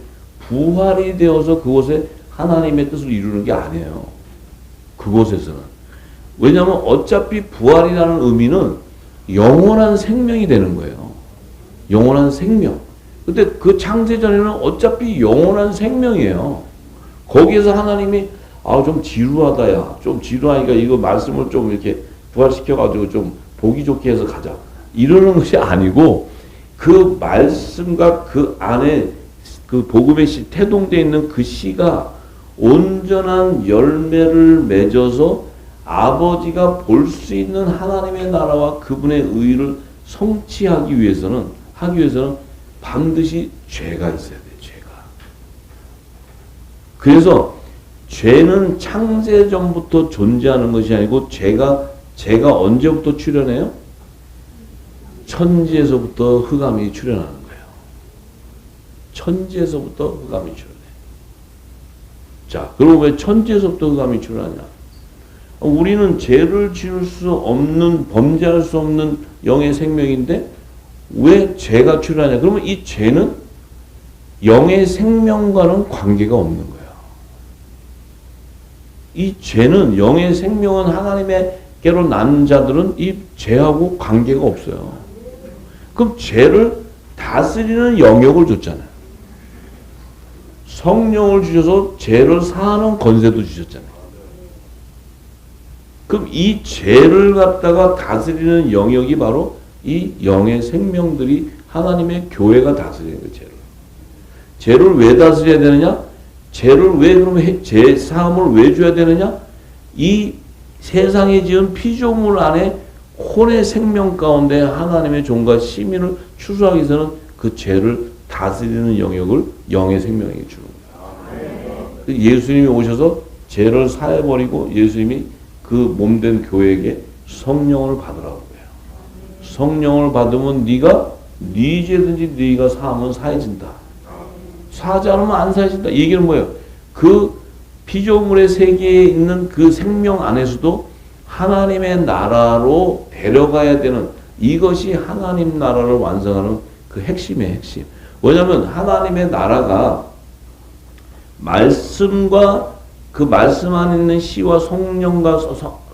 부활이 되어서 그곳에 하나님의 뜻을 이루는 게 아니에요. 그곳에서는. 왜냐하면 어차피 부활이라는 의미는 영원한 생명이 되는 거예요. 영원한 생명. 근데 그 창세전에는 어차피 영원한 생명이에요. 거기에서 하나님이 좀 지루하다 야. 좀 지루하니까 이거 말씀을 좀 이렇게 부활시켜가지고 좀 보기 좋게 해서 가자. 이러는 것이 아니고 그 말씀과 그 안에 그 복음의 씨, 태동되어 있는 그 씨가 온전한 열매를 맺어서 아버지가 볼 수 있는 하나님의 나라와 그분의 의를 성취하기 위해서는 반드시 죄가 있어야 돼, 죄가. 그래서 죄는 창세전부터 존재하는 것이 아니고 죄가 언제부터 출현해요? 천지에서부터 흑암이 출현하는 거예요. 천지에서부터 흑암이 출현해. 자, 그럼 왜 천지에서부터 흑암이 출현하냐? 우리는 죄를 지을 수 없는, 범죄할 수 없는 영의 생명인데 왜 죄가 출현하냐? 그러면 이 죄는 영의 생명과는 관계가 없는 거예요. 이 죄는 영의 생명은 하나님께로 난 자들은 이 죄하고 관계가 없어요. 그럼 죄를 다스리는 영역을 줬잖아요. 성령을 주셔서 죄를 사하는 권세도 주셨잖아요. 그럼 이 죄를 갖다가 다스리는 영역이 바로 이 영의 생명들이 하나님의 교회가 다스리는 거예요. 죄를 왜 다스려야 되느냐? 죄를 왜 그러면 죄 사함을 왜 줘야 되느냐? 이 세상에 지은 피조물 안에 혼의 생명 가운데 하나님의 종과 시민을 추수하기 위해서는 그 죄를 다스리는 영역을 영의 생명에게 주는 거예요. 예수님이 오셔서 죄를 사해버리고 예수님이 그 몸된 교회에게 성령을 받으라고 해요. 성령을 받으면 네가 네 죄든지 네가 사하면 사해진다. 사하지 않으면 안 사해진다. 얘기는 뭐예요? 그 피조물의 세계에 있는 그 생명 안에서도 하나님의 나라로 데려가야 되는, 이것이 하나님 나라를 완성하는 그 핵심의 핵심. 왜냐하면 하나님의 나라가 말씀과 그 말씀 안에 있는 씨와 성령과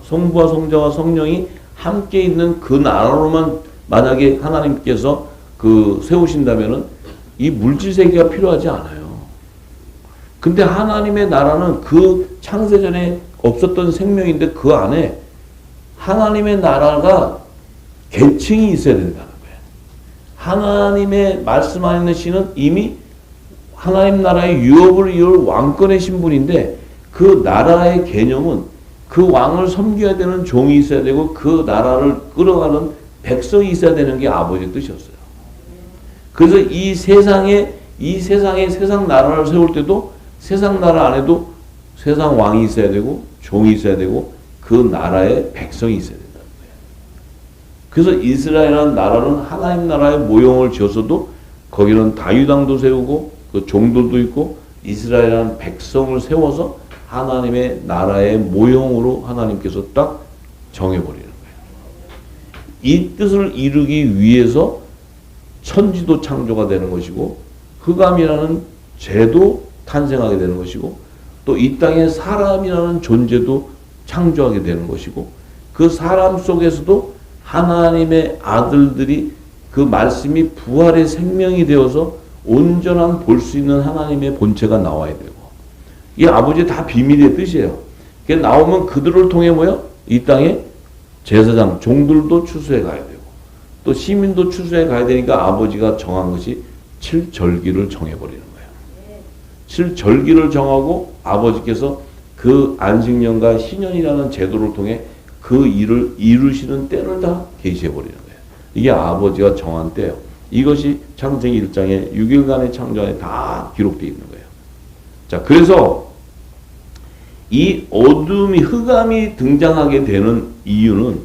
성부와 성자와 성령이 함께 있는 그 나라로만 만약에 하나님께서 그 세우신다면은 이 물질 세계가 필요하지 않아요. 근데 하나님의 나라는 그 창세전에 없었던 생명인데 그 안에 하나님의 나라가 계층이 있어야 된다는 거예요. 하나님의 말씀 안에 있는 씨는 이미 하나님 나라의 유업을 이룰 왕권의 신분인데 그 나라의 개념은 그 왕을 섬겨야 되는 종이 있어야 되고 그 나라를 끌어가는 백성이 있어야 되는 게 아버지의 뜻이었어요. 그래서 이 세상에 세상 나라를 세울 때도 세상 나라 안에도 세상 왕이 있어야 되고 종이 있어야 되고 그 나라의 백성이 있어야 된다는 거예요. 그래서 이스라엘이라는 나라는 하나님 나라의 모형을 지었어도 거기는 다윗왕도 세우고 그 종들도 있고 이스라엘이라는 백성을 세워서 하나님의 나라의 모형으로 하나님께서 딱 정해버리는 거예요. 이 뜻을 이루기 위해서 천지도 창조가 되는 것이고 흑암이라는 죄도 탄생하게 되는 것이고 또 이 땅에 사람이라는 존재도 창조하게 되는 것이고 그 사람 속에서도 하나님의 아들들이 그 말씀이 부활의 생명이 되어서 온전한 볼 수 있는 하나님의 본체가 나와야 되고 이 아버지의 다 비밀의 뜻이에요. 그게 나오면 그들을 통해 뭐요? 이 땅에 제사장, 종들도 추수해 가야 되고 또 시민도 추수해 가야 되니까 아버지가 정한 것이 7절기를 정해버리는 거예요. 7절기를 정하고 아버지께서 그 안식년과 희년이라는 제도를 통해 그 일을 이루시는 때를 다 계시해버리는 거예요. 이게 아버지가 정한 때예요. 이것이 창세기 1장에 6일간의 창조 안에 다 기록되어 있는 거예요. 자, 그래서 이 어둠이, 흑암이 등장하게 되는 이유는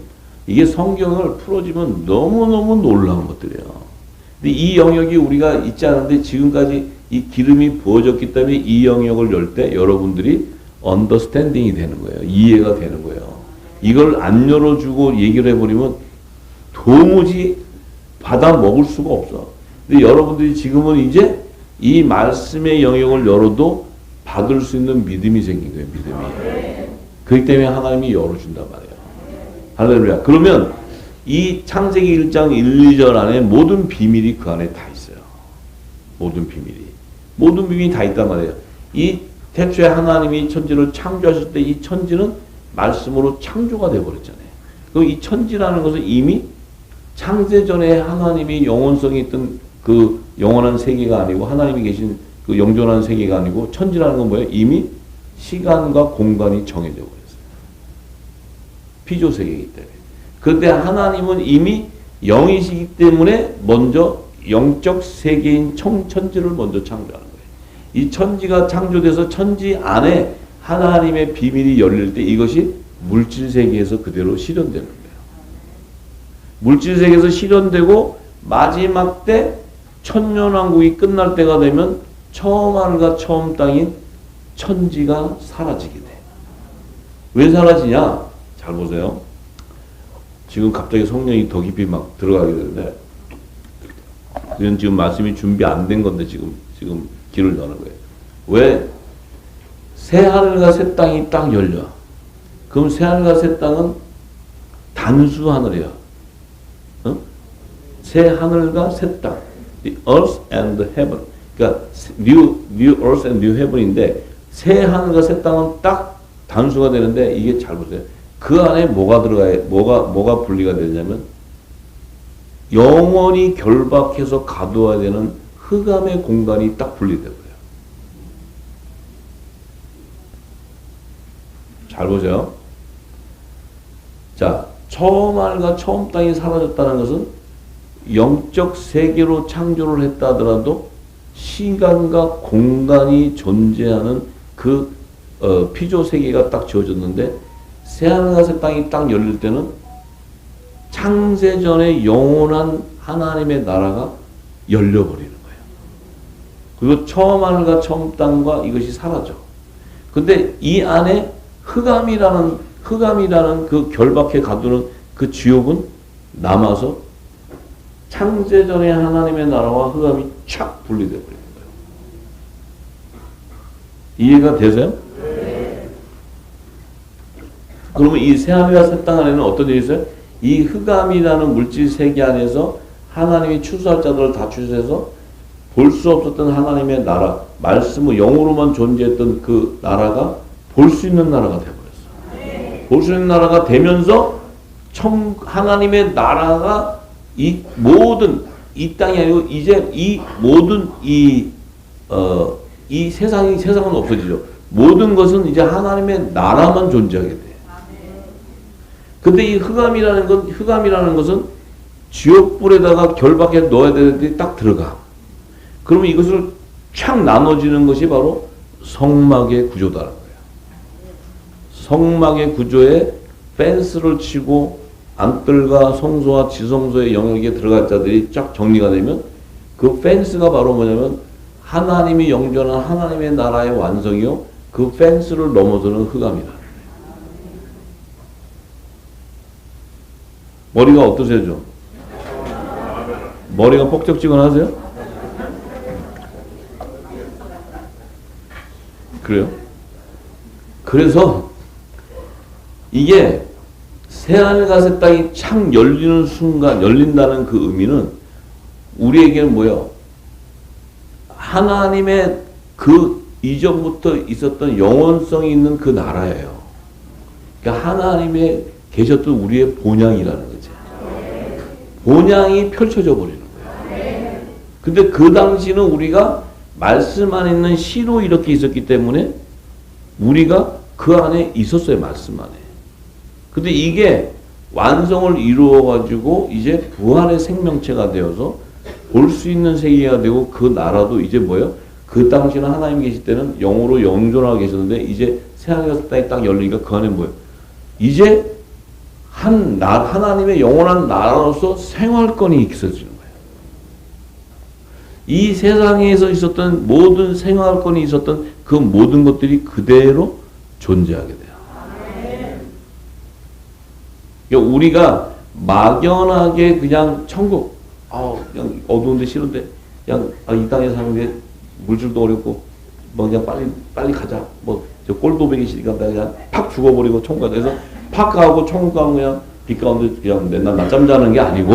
이게 성경을 풀어지면 너무너무 놀라운 것들이에요. 근데 이 영역이 우리가 있지 않은데 지금까지 이 기름이 부어졌기 때문에 이 영역을 열 때 여러분들이 언더스탠딩이 되는 거예요. 이해가 되는 거예요. 이걸 안 열어주고 얘기를 해버리면 도무지 받아 먹을 수가 없어. 근데 여러분들이 지금은 이제 이 말씀의 영역을 열어도 받을 수 있는 믿음이 생긴 거예요. 믿음이. 그렇기 때문에 하나님이 열어준단 말이에요. 할렐루야. 그러면 이 창세기 1장 1, 2절 안에 모든 비밀이 그 안에 다 있어요. 모든 비밀이 다 있단 말이에요. 이 태초에 하나님이 천지를 창조하실 때 이 천지는 말씀으로 창조가 되어버렸잖아요. 그럼 이 천지라는 것은 이미 창세전에 하나님이 영원성이 있던 그 영원한 세계가 아니고 하나님이 계신 그 영존한 세계가 아니고 천지라는 건 뭐예요? 이미 시간과 공간이 정해져 버렸어요. 피조 세계이기 때문에. 그런데 하나님은 이미 영이시기 때문에 먼저 영적 세계인 천지를 먼저 창조하는 거예요. 이 천지가 창조돼서 천지 안에 하나님의 비밀이 열릴 때 이것이 물질 세계에서 그대로 실현되는 거예요. 물질 세계에서 실현되고 마지막 때 천년왕국이 끝날 때가 되면 처음 하늘과 처음 땅인 천지가 사라지게 돼. 왜 사라지냐? 잘 보세요. 지금 갑자기 성령이 더 깊이 막 들어가게 되는데 이건 지금 말씀이 준비 안 된 건데 지금 길을 여는 거예요. 왜? 새 하늘과 새 땅이 딱 열려. 그럼 새 하늘과 새 땅은 단수 하늘이야. 어? 새 하늘과 새 땅. The earth and the heaven. 그러니까 new earth and new heaven인데 새 하늘과 새 땅은 딱 단수가 되는데 이게 잘 보세요. 그 안에 뭐가 들어가야 뭐가 분리가 되냐면 영원히 결박해서 가둬야 되는 흑암의 공간이 딱 분리돼 버려요. 잘 보세요. 자, 처음 하늘과 처음 땅이 사라졌다는 것은 영적 세계로 창조를 했다 하더라도 시간과 공간이 존재하는 그 피조 세계가 딱 지어졌는데 새하늘과 새 땅이 딱 열릴 때는 창세전의 영원한 하나님의 나라가 열려버리는 거예요. 그리고 처음 하늘과 처음 땅과 이것이 사라져. 근데 이 안에 흑암이라는 흑암이라는 그 결박해 가두는 그 지옥은 남아서 창세전에 하나님의 나라와 흑암이 착 분리되어 버리는 거예요. 이해가 되세요? 네. 그러면 이 새하늘과 새 땅 안에는 어떤 일이 있어요? 이 흑암이라는 물질 세계 안에서 하나님이 추수할 자들을 다 추수해서 볼 수 없었던 하나님의 나라, 말씀을 영으로만 존재했던 그 나라가 볼 수 있는 나라가 되어버렸어요. 볼 수 있는 나라가 되면서 하나님의 나라가 이 모든 이 땅이 아니고 이제 이 모든 이 세상은 없어지죠. 모든 것은 이제 하나님의 나라만 존재하게 돼요. 근데 이 흑암이라는 것은 지옥불에다가 결박해 넣어야 되는데 딱 들어가. 그러면 이것을 촥 나눠지는 것이 바로 성막의 구조다라는 거예요. 성막의 구조에 펜스를 치고 안뜰과 성소와 지성소의 영역에 들어갈 자들이 쫙 정리가 되면 그 펜스가 바로 뭐냐면 하나님이 영존한 하나님의 나라의 완성이요. 그 펜스를 넘어서는 흑암이다. 머리가 어떠세요, 좀? 머리가 뻑적지근하세요? 그래요? 그래서 이게 새하늘과 새 땅이 창 열리는 순간, 열린다는 그 의미는 우리에게는 뭐예요? 하나님의 그 이전부터 있었던 영원성이 있는 그 나라예요. 그러니까 하나님의 계셨던 우리의 본향이라는 거지. 본향이 펼쳐져 버리는 거예요. 근데 그 당시는 우리가 말씀 안에 있는 시로 이렇게 있었기 때문에 우리가 그 안에 있었어요. 말씀 안에. 근데 이게 완성을 이루어가지고 이제 부활의 생명체가 되어서 볼 수 있는 세계가 되고 그 나라도 이제 뭐예요? 그 당시는 하나님 계실 때는 영으로 영존하고 계셨는데 이제 새하늘과 땅이 딱 열리니까 그 안에 뭐예요? 이제 하나님의 영원한 나라로서 생활권이 있어지는 거예요. 이 세상에서 있었던 모든 생활권이 있었던 그 모든 것들이 그대로 존재하게 돼요. 그러니까 우리가 막연하게 그냥 천국, 그냥 어두운데 싫은데, 그냥 이 땅에 사는데 물질도 어렵고, 뭐 그냥 빨리 가자. 뭐 저 꼴도백이 시니까 그냥 팍 죽어버리고 천국 가자. 그래서 팍 가고 천국 가면 그냥 빛 가운데 그냥 맨날 낮잠 자는 게 아니고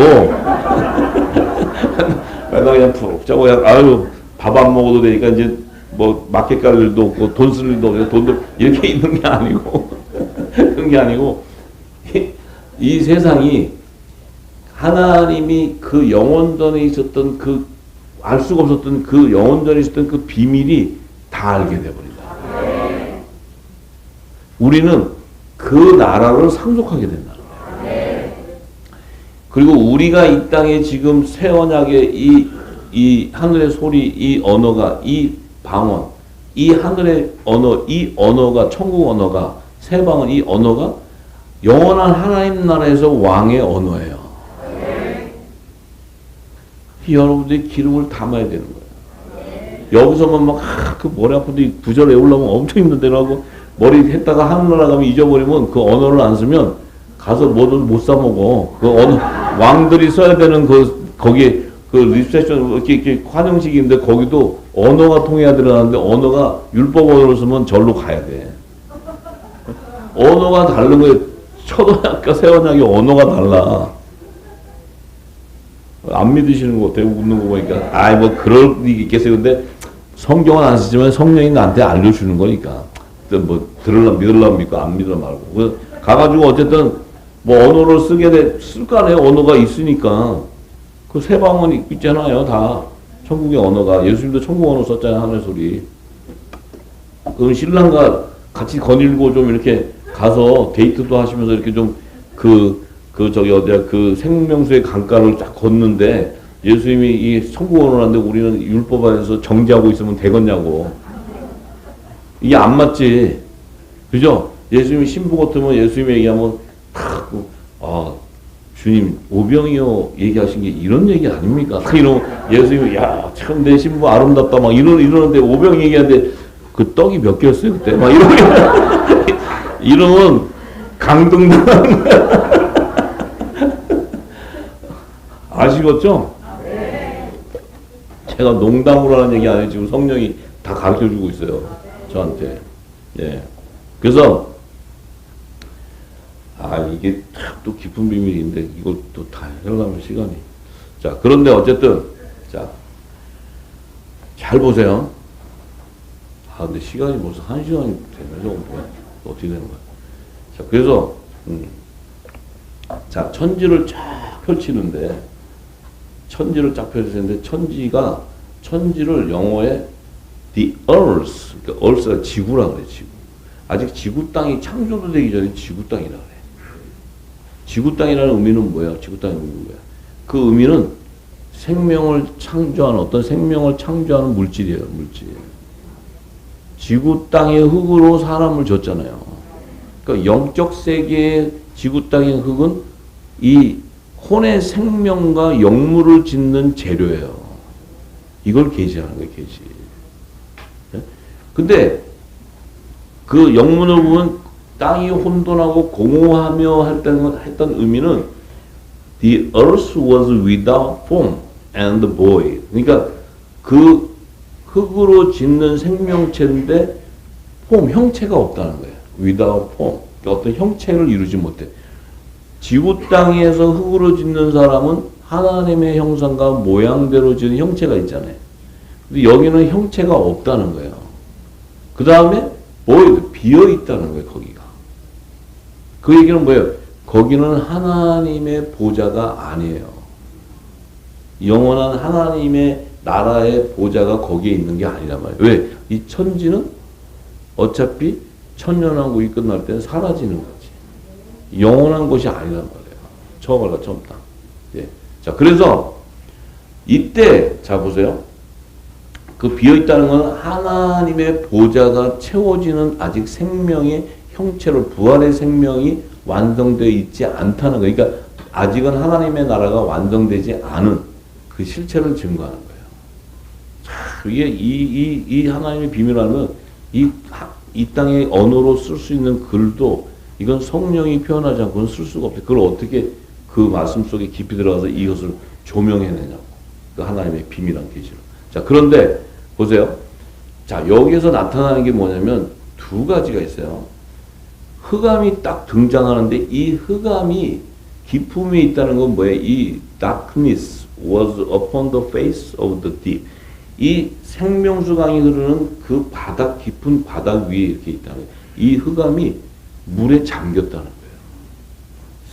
맨날 그냥 푹 자고 그냥 밥 안 먹어도 되니까 이제 뭐 마켓 갈 일도 없고 돈 쓸 일도 없고 돈도 이렇게 있는 게 아니고 그런 게 아니고 이 세상이 하나님이 그 영원전에 있었던 그 알 수가 없었던 그 영원전에 있었던 그 비밀이 다 알게 돼버린다. 우리는 그 나라를 상속하게 된다는 거예요. 그리고 우리가 이 땅에 지금 새 언약의 이 하늘의 소리, 이 언어가, 이 방언, 이 하늘의 언어, 이 언어가, 천국 언어가, 새 방언, 이 언어가 영원한 하나님 나라에서 왕의 언어예요. 여러분들이 기름을 담아야 되는 거예요. 여기서만 그 머리 아픈데 구절 외우려면 엄청 힘든데라고 머리 했다가 하늘나라 가면 잊어버리면 그 언어를 안 쓰면 가서 뭐든 못 사 먹어. 그 언어 왕들이 써야 되는 거기에 그 리셉션 이렇게 환영식인데 거기도 언어가 통해야 들어가는데 언어가 율법 언어를 쓰면 절로 가야 돼. 언어가 다른 거에 초등학교 세원학이 언어가 달라. 안 믿으시는 거 같아요. 웃는 거 보니까. 뭐 그럴 일이 있겠어요. 근데 성경은 안 쓰지만 성령이 나한테 알려주는 거니까. 뭐 들으려면 믿으려면 믿고 안 믿으려면 말고. 가가지고 어쨌든 뭐 언어를 쓸 거 아니에요. 언어가 있으니까. 그 새 방언이 있잖아요. 다. 천국의 언어가. 예수님도 천국 언어 썼잖아요. 하늘 소리. 그럼 신랑과 같이 거닐고 좀 이렇게 가서 데이트도 하시면서 이렇게 좀 그 생명수의 강가를 쫙 걷는데 예수님이 이 천국 언어라는데 우리는 율법 안에서 정지하고 있으면 되겠냐고. 이게 안 맞지. 그죠? 예수님이 신부 같으면 예수님이 얘기하면 주님 오병이어 얘기하신 게 이런 얘기 아닙니까? 이러면 예수님이 참 내 신부 아름답다 막 이러는데 오병이 얘기하는데 그 떡이 몇 개였어요 그때? 막 이러면 강등당하는 거야. 아시겠죠? 제가 농담으로 하는 얘기 아니에요. 지금 성령이 다 가르쳐 주고 있어요. 저한테. 예. 그래서, 이게 또 깊은 비밀인데, 이걸 또 다 해려면 시간이. 자, 그런데 어쨌든, 자, 잘 보세요. 근데 시간이 벌써 1시간이 되네, 저거 뭐야? 어떻게 되는 거야? 자, 그래서, 자, 천지를 쫙 펼치는데, 천지를 영어에 the earth, 그러니까 earth가 지구라 그래, 지구. 아직 지구 땅이 창조도 되기 전에 지구 땅이라 그래. 지구 땅이라는 의미는 뭐야? 지구 땅의 의미는 뭐야? 그 의미는 생명을 창조하는, 어떤 생명을 창조하는 물질이에요, 물질. 지구 땅의 흙으로 사람을 졌잖아요. 그러니까 영적 세계의 지구 땅의 흙은 이 혼의 생명과 영물을 짓는 재료예요. 이걸 계시하는 거예요, 계시. 근데 그 영문을 보면 땅이 혼돈하고 공허하며 했던 의미는 the earth was without form and void. 그러니까 그 흙으로 짓는 생명체인데 형체가 없다는 거예요. without form. 그러니까 어떤 형체를 이루지 못해. 지구 땅에서 흙으로 짓는 사람은 하나님의 형상과 모양대로 지은 형체가 있잖아요. 근데 여기는 형체가 없다는 거예요. 그 다음에 비어 있다는 거예요, 거기가. 그 얘기는 뭐예요? 거기는 하나님의 보좌가 아니에요. 영원한 하나님의 나라의 보좌가 거기에 있는 게 아니란 말이에요. 왜? 이 천지는 어차피 천년왕국이 끝날 때는 사라지는 거지. 영원한 것이 아니란 말이에요. 처음과 처음 다. 예. 자, 그래서 이때 자 보세요. 그 비어있다는 건 하나님의 보좌가 채워지는 아직 생명의 형체로 부활의 생명이 완성되어 있지 않다는 거예요. 그러니까 아직은 하나님의 나라가 완성되지 않은 그 실체를 증거하는 거예요. 자, 이게 이 하나님의 비밀하는 이 땅의 언어로 쓸 수 있는 글도 이건 성령이 표현하지 않고는 쓸 수가 없어요. 그걸 어떻게 그 말씀 속에 깊이 들어가서 이것을 조명해내냐고. 그 하나님의 비밀한 계시를. 자, 그런데 보세요. 자, 여기서 나타나는 게 뭐냐면 두 가지가 있어요. 흑암이 딱 등장하는데 이 흑암이 기품이 있다는 건 뭐예요? 이 darkness was upon the face of the deep. 이 생명수 강이 흐르는 그 바닥, 깊은 바닥 위에 이렇게 있다는 거예요. 이 흑암이 물에 잠겼다는 거예요.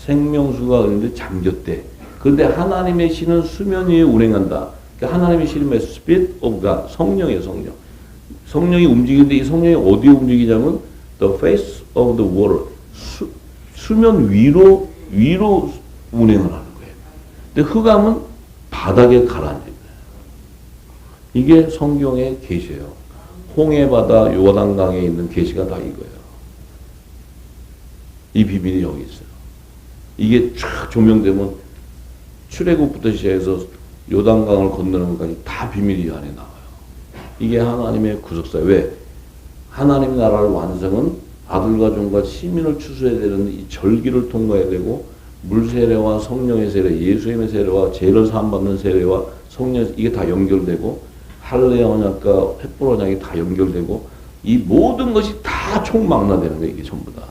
생명수가 흐르는데 잠겼대. 그런데 하나님의 신은 수면 위에 운행한다. 그러니까 하나님의 신은 Spirit of God, 성령이에요, 성령. 성령이 움직이는데 이 성령이 어디에 움직이냐면 the face of the water, 수면 위로 운행을 하는 거예요. 근데 흑암은 바닥에 가라앉는 거예요. 이게 성경의 계시예요. 홍해바다 요단강에 있는 계시가 다 이거예요. 이 비밀이 여기 있어요. 이게 쫙 조명되면 출애굽부터 시작해서 요단강을 건너는 것까지 다 비밀이 안에 나와요. 이게 하나님의 구속사예요. 왜? 하나님의 나라를 완성은 아들과 종과 시민을 추수해야 되는 이 절기를 통과해야 되고 물세례와 성령의 세례, 예수님의 세례와 죄를 사함받는 세례와 성령 이게 다 연결되고 할례 언약과 횃불 언약이 다 연결되고 이 모든 것이 다 총망라되는 거예요. 이게 전부 다.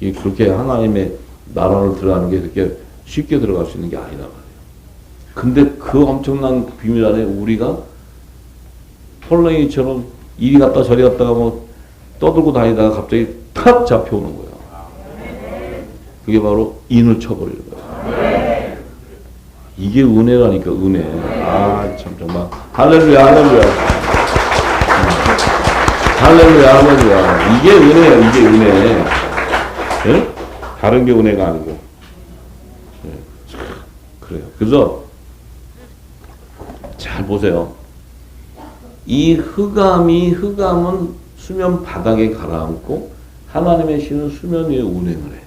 이게 그렇게 하나님의 나라를 들어가는 게 그렇게 쉽게 들어갈 수 있는 게 아니다 말이에요. 근데 그 엄청난 비밀 안에 우리가 헐렁이처럼 이리 갔다 저리 갔다가 뭐 떠들고 다니다가 갑자기 탁 잡혀오는 거예요. 그게 바로 인을 쳐버리는 거예요. 이게 은혜라니까, 은혜. 참, 정말. 할렐루야, 할렐루야. 할렐루야, 할렐루야. 이게 은혜예요, 이게 은혜. 네? 다른 게 은혜가 아니고. 네. 그래요. 그래서, 잘 보세요. 이 흑암은 수면 바닥에 가라앉고, 하나님의 신은 수면 위에 운행을 해.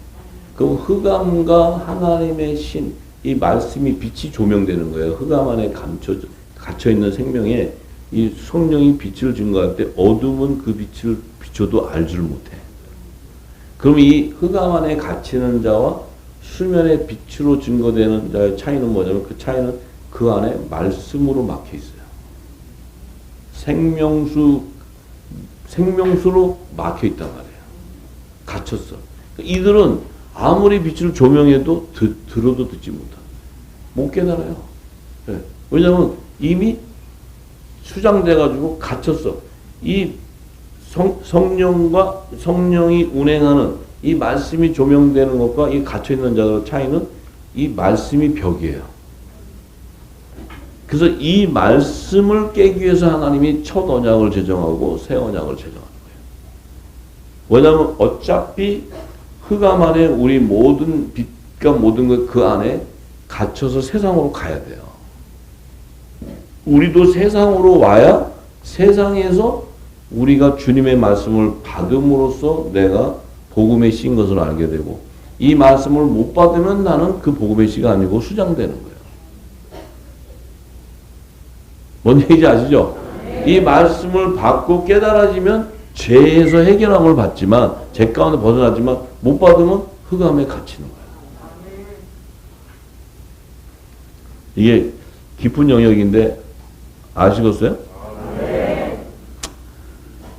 그럼 흑암과 하나님의 신, 이 말씀이 빛이 조명되는 거예요. 흑암 안에 갇혀있는 생명에 이 성령이 빛을 증거할 때 어둠은 그 빛을 비춰도 알지를 못해. 그럼 이 흑암 안에 갇히는 자와 수면의 빛으로 증거되는 자의 차이는 뭐냐면 그 차이는 그 안에 말씀으로 막혀 있어요. 생명수로 막혀 있단 말이에요. 갇혔어. 이들은 아무리 빛을 조명해도 들어도 듣지 못한다. 못 깨달아요. 네. 왜냐하면 이미 수장돼가지고 갇혔어. 이 성령이 운행하는 이 말씀이 조명되는 것과 이 갇혀있는 자들의 차이는 이 말씀이 벽이에요. 그래서 이 말씀을 깨기 위해서 하나님이 첫 언약을 제정하고 새 언약을 제정하는 거예요. 왜냐하면 어차피 흑암 안에 우리 모든 빛과 모든 것 그 안에 갇혀서 세상으로 가야 돼요. 우리도 세상으로 와야 세상에서 우리가 주님의 말씀을 받음으로써 내가 복음의 씨인 것을 알게 되고 이 말씀을 못 받으면 나는 그 복음의 씨가 아니고 수장되는 거예요. 뭔 얘기인지 아시죠? 이 말씀을 받고 깨달아지면 죄에서 해결함을 받지만 죄 가운데 벗어나지만 못 받으면 흑암에 갇히는 거예요. 이게 깊은 영역인데 아시겠어요?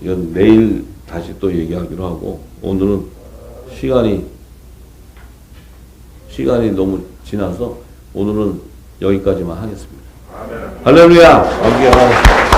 이건 내일 다시 또 얘기하기로 하고 오늘은 시간이 너무 지나서 오늘은 여기까지만 하겠습니다. 할렐루야!